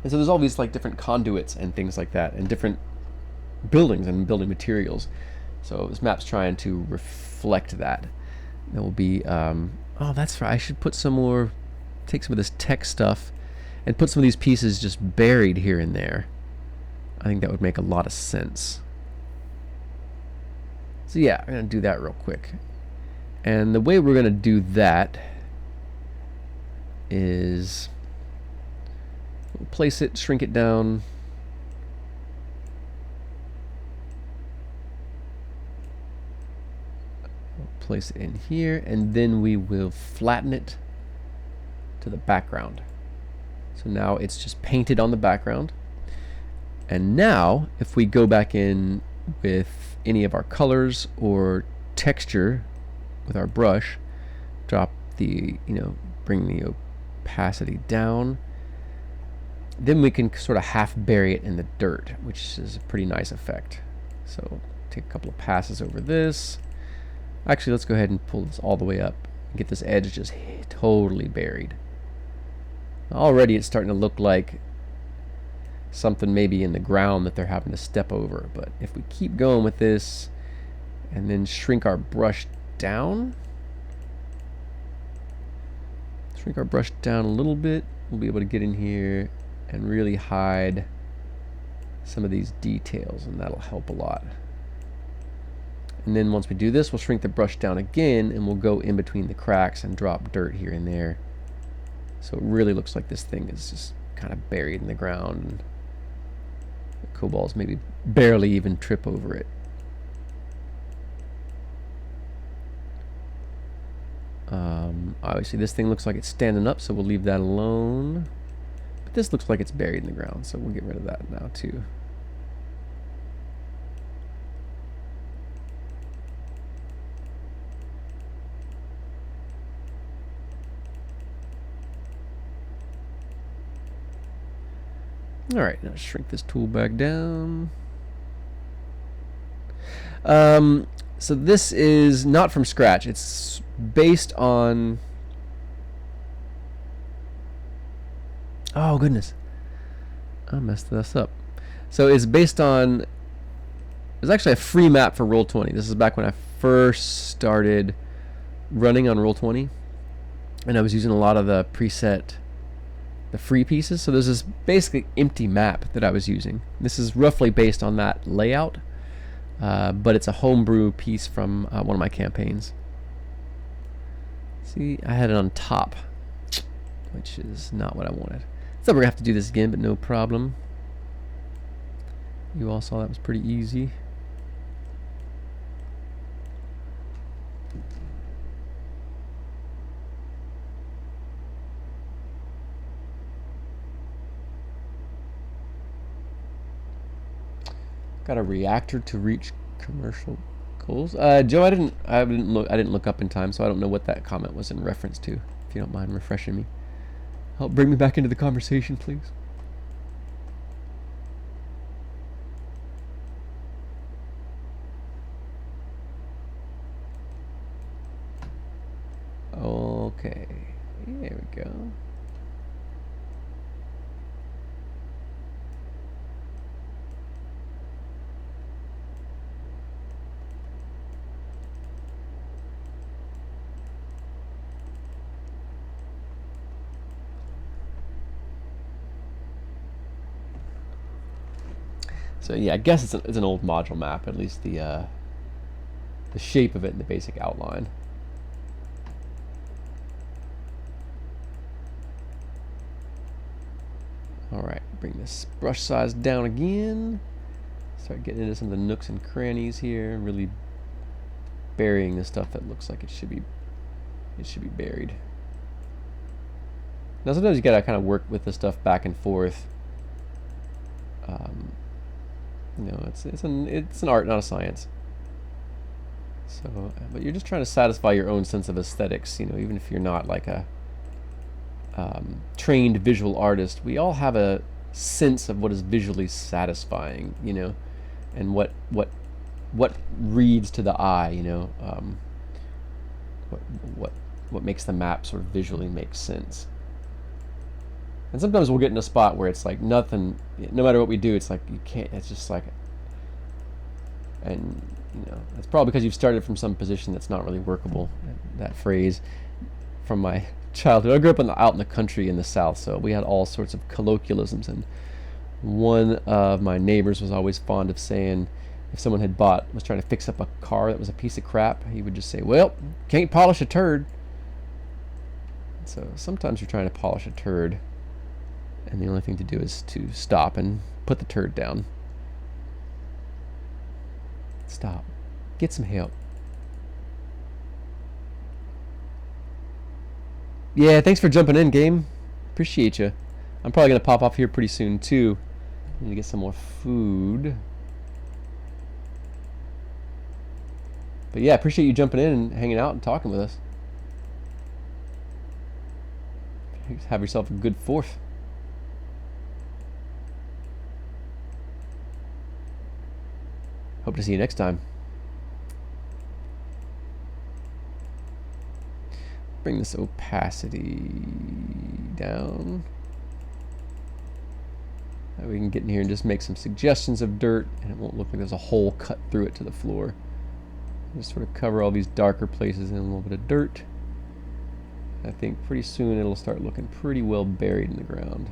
And so there's all these like different conduits and things like that, and different buildings and building materials. So this map's trying to reflect that. There will be oh, that's right, I should put some more, take some of this tech stuff and put some of these pieces just buried here and there. I think that would make a lot of sense. So yeah, I'm going to do that real quick. And the way we're going to do that is we'll place it, shrink it down. We'll place it in here, and then we will flatten it to the background. So now it's just painted on the background. And now, if we go back in with any of our colors or texture with our brush, drop the, you know, bring the opacity down, then we can sort of half bury it in the dirt, which is a pretty nice effect. So take a couple of passes over this. Actually, let's go ahead and pull this all the way up and get this edge just totally buried. Already it's starting to look like something maybe in the ground that they're having to step over. But if we keep going with this and then shrink our brush down, a little bit, we'll be able to get in here and really hide some of these details, and that'll help a lot. And then once we do this, we'll shrink the brush down again, and we'll go in between the cracks and drop dirt here and there, so it really looks like this thing is just kind of buried in the ground, and the kobolds maybe barely even trip over it. Obviously this thing looks like it's standing up, so we'll leave that alone. But this looks like it's buried in the ground, so we'll get rid of that now too. Alright, now shrink this tool back down. So this is not from scratch. It's based on... Oh, goodness. I messed this up. So it's based on... It's actually a free map for Roll20. This is back when I first started running on Roll20. And I was using a lot of the preset the free pieces. So there's this basically empty map that I was using. This is roughly based on that layout, but it's a homebrew piece from one of my campaigns. See, I had it on top, which is not what I wanted. So we're gonna have to do this again, but no problem. You all saw that was pretty easy. Got a reactor to reach commercial goals. Joe, I didn't look up in time, so I don't know what that comment was in reference to. If you don't mind refreshing me, help bring me back into the conversation, please. Okay, there we go. So yeah, I guess it's an old module map, at least the shape of it and the basic outline. Alright, bring this brush size down again. Start getting into some of the nooks and crannies here, really burying the stuff that looks like it should be buried. Now sometimes you gotta kind of work with the stuff back and forth. You know, it's an art, not a science. So, but you're just trying to satisfy your own sense of aesthetics. You know, even if you're not like a trained visual artist, we all have a sense of what is visually satisfying. You know, and what reads to the eye. You know, what makes the map sort of visually make sense. And sometimes we'll get in a spot where it's like nothing, no matter what we do, it's like you can't, it's just like, and you know, it's probably because you've started from some position that's not really workable. That phrase from my childhood. I grew up out in the country in the South, so we had all sorts of colloquialisms, and one of my neighbors was always fond of saying, if someone was trying to fix up a car that was a piece of crap, he would just say, well, can't polish a turd. So sometimes you're trying to polish a turd, and the only thing to do is to stop and put the turd down. Stop. Get some help. Yeah, thanks for jumping in, game. Appreciate you. I'm probably going to pop off here pretty soon, too. I need to get some more food. But yeah, appreciate you jumping in and hanging out and talking with us. Have yourself a good 4th. Hope to see you next time. Bring this opacity down. That way we can get in here and just make some suggestions of dirt, and it won't look like there's a hole cut through it to the floor. Just sort of cover all these darker places in a little bit of dirt. I think pretty soon it'll start looking pretty well buried in the ground.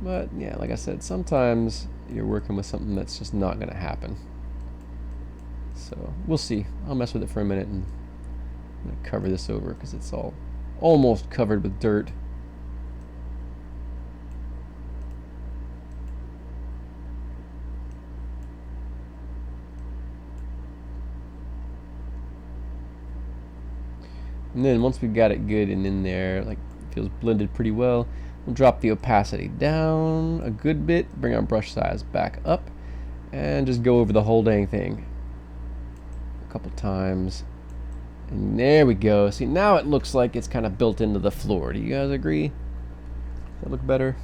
But yeah, like I said, sometimes you're working with something that's just not going to happen. So we'll see. I'll mess with it for a minute, and I'm going to cover this over because it's all almost covered with dirt. And then once we've got it good and in there, like it feels blended pretty well, we'll drop the opacity down a good bit, bring our brush size back up, and just go over the whole dang thing a couple times. And there we go. See, now it looks like it's kind of built into the floor. Do you guys agree? Does that look better?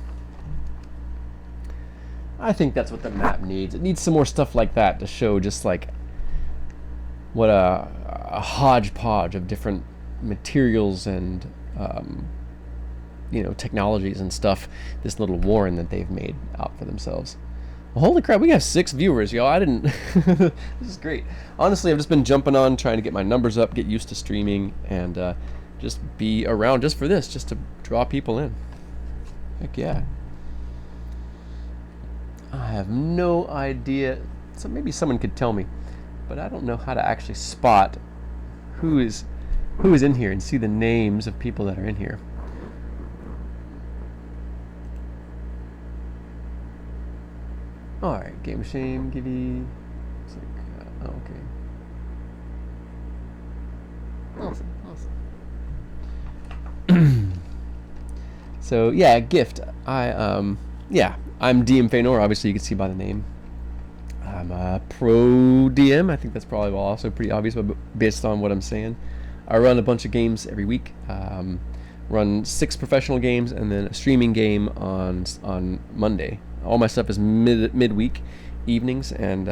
I think that's what the map needs. It needs some more stuff like that to show just like what a hodgepodge of different materials and technologies and stuff, this little warren that they've made out for themselves. Well, holy crap, we have 6 viewers, y'all. I didn't this is great. Honestly, I've just been jumping on, trying to get my numbers up, get used to streaming, and just be around just for this, just to draw people in. Heck yeah. I have no idea, so maybe someone could tell me, but I don't know how to actually spot who is in here and see the names of people that are in here. Alright, Game Shame, Gibby. It's like, okay. Awesome. So, yeah, Gift. I'm DM Feanor, obviously you can see by the name. I'm a pro DM. I think that's probably also pretty obvious, but based on what I'm saying. I run a bunch of games every week. Run 6 professional games and then a streaming game on Monday. All my stuff is midweek, evenings, and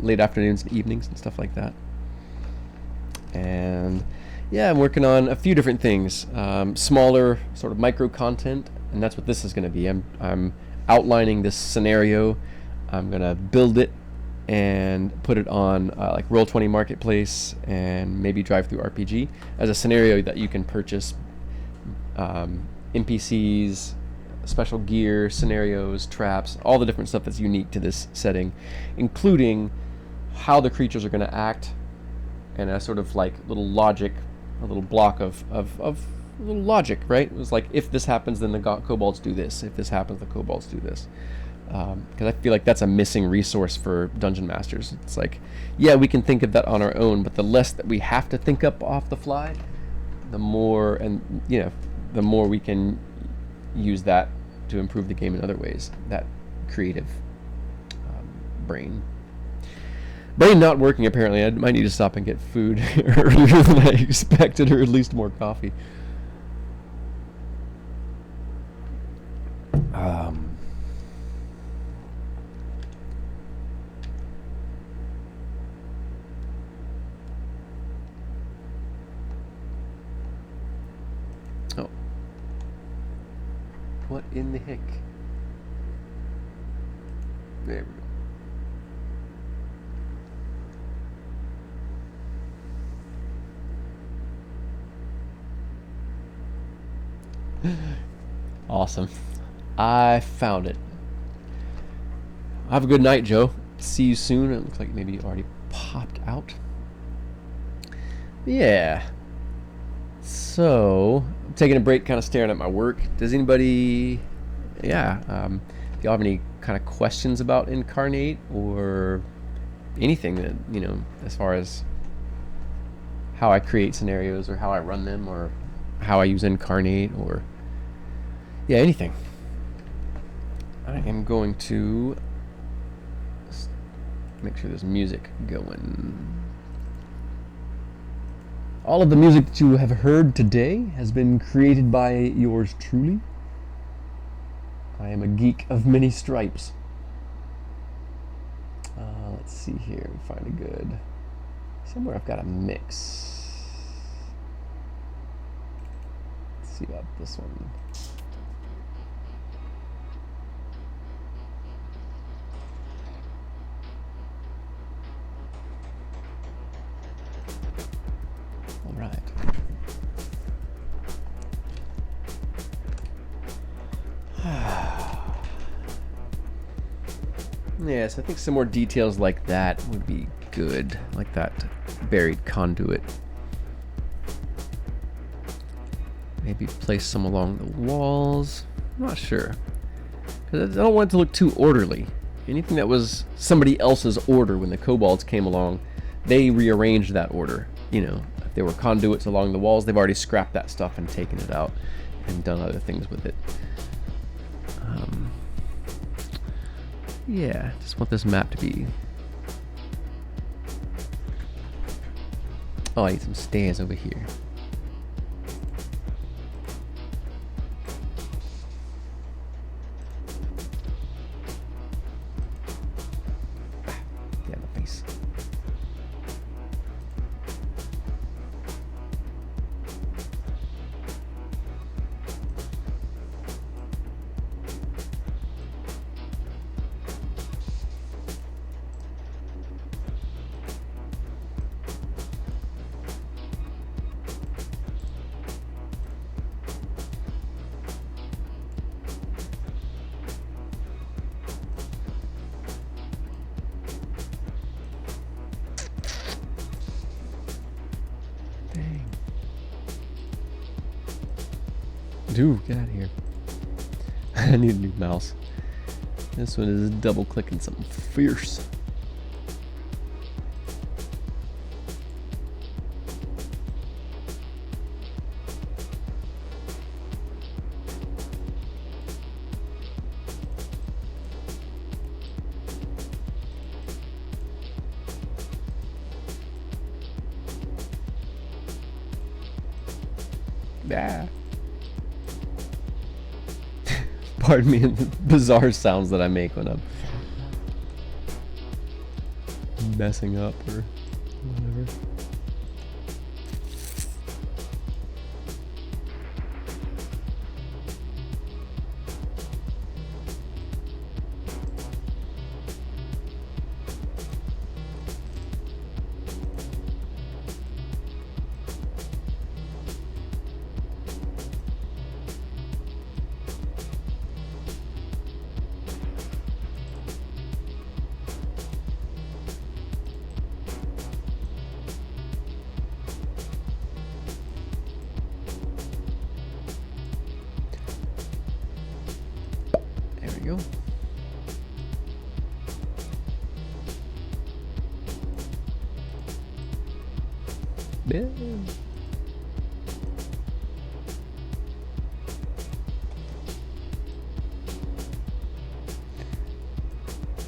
late afternoons and evenings and stuff like that. And yeah, I'm working on a few different things. Smaller sort of micro content, and that's what this is going to be. I'm outlining this scenario. I'm going to build it and put it on like Roll20 Marketplace and maybe Drive Through RPG as a scenario that you can purchase NPCs, special gear, scenarios, traps, all the different stuff that's unique to this setting, including how the creatures are going to act and a sort of like little logic, a little block of little logic, right? It was like, if this happens, then the kobolds do this. If this happens, the kobolds do this. Because I feel like that's a missing resource for dungeon masters. It's like, yeah, we can think of that on our own, but the less that we have to think up off the fly, the more we can use that to improve the game in other ways. That creative brain not working, apparently. I might need to stop and get food earlier than I expected, or at least more coffee. Oh. What in the heck? There we go. Awesome. I found it. Have a good night, Joe. See you soon. It looks like maybe you already popped out. Yeah. So, I'm taking a break, kind of staring at my work. Does anybody, if y'all have any kind of questions about Incarnate or anything that, as far as how I create scenarios or how I run them or how I use Incarnate or, anything. I am going to make sure there's music going. All of the music that you have heard today has been created by yours truly. I am a geek of many stripes. Let's see here, find a good. Somewhere I've got a mix. Let's see about this one. Right. Yes, I think some more details like that would be good, like that buried conduit. Maybe place some along the walls. I'm not sure, because I don't want it to look too orderly. Anything that was somebody else's order when the kobolds came along, they rearranged that order. If there were conduits along the walls, they've already scrapped that stuff and taken it out and done other things with it. Just want this map to be... Oh, I need some stairs over here. Damn the face. Dude, get out of here. I need a new mouse. This one is double clicking something fierce. Ah. Pardon me, the bizarre sounds that I make when I'm messing up or whatever. Go. Yeah.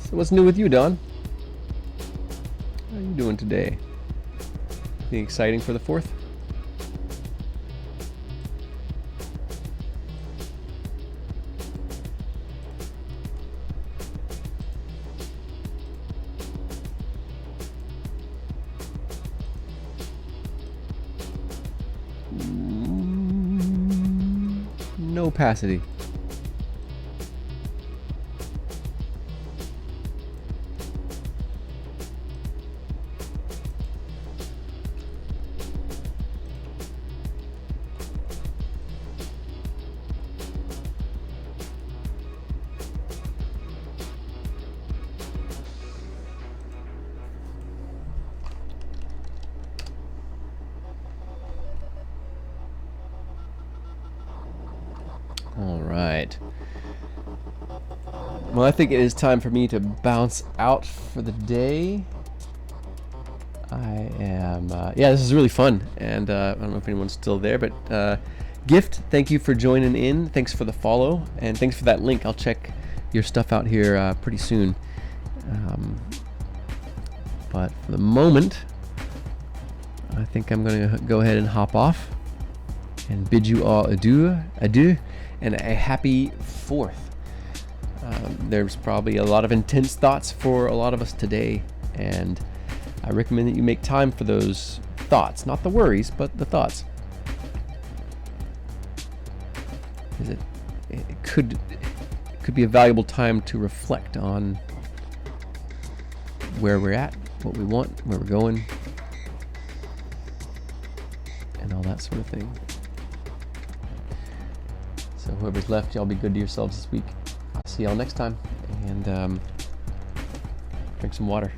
So what's new with you, Don? How are you doing today? Anything exciting for the 4th? No opacity. All right. Well, I think it is time for me to bounce out for the day. I am, yeah, this is really fun, and I don't know if anyone's still there, but Gift, thank you for joining in. Thanks for the follow, and thanks for that link. I'll check your stuff out here pretty soon. But for the moment, I think I'm going to go ahead and hop off and bid you all adieu, and a happy 4th. There's probably a lot of intense thoughts for a lot of us today, and I recommend that you make time for those thoughts, not the worries, but the thoughts. It could be a valuable time to reflect on where we're at, what we want, where we're going, and all that sort of thing. So whoever's left, y'all be good to yourselves this week. I'll see y'all next time, and drink some water.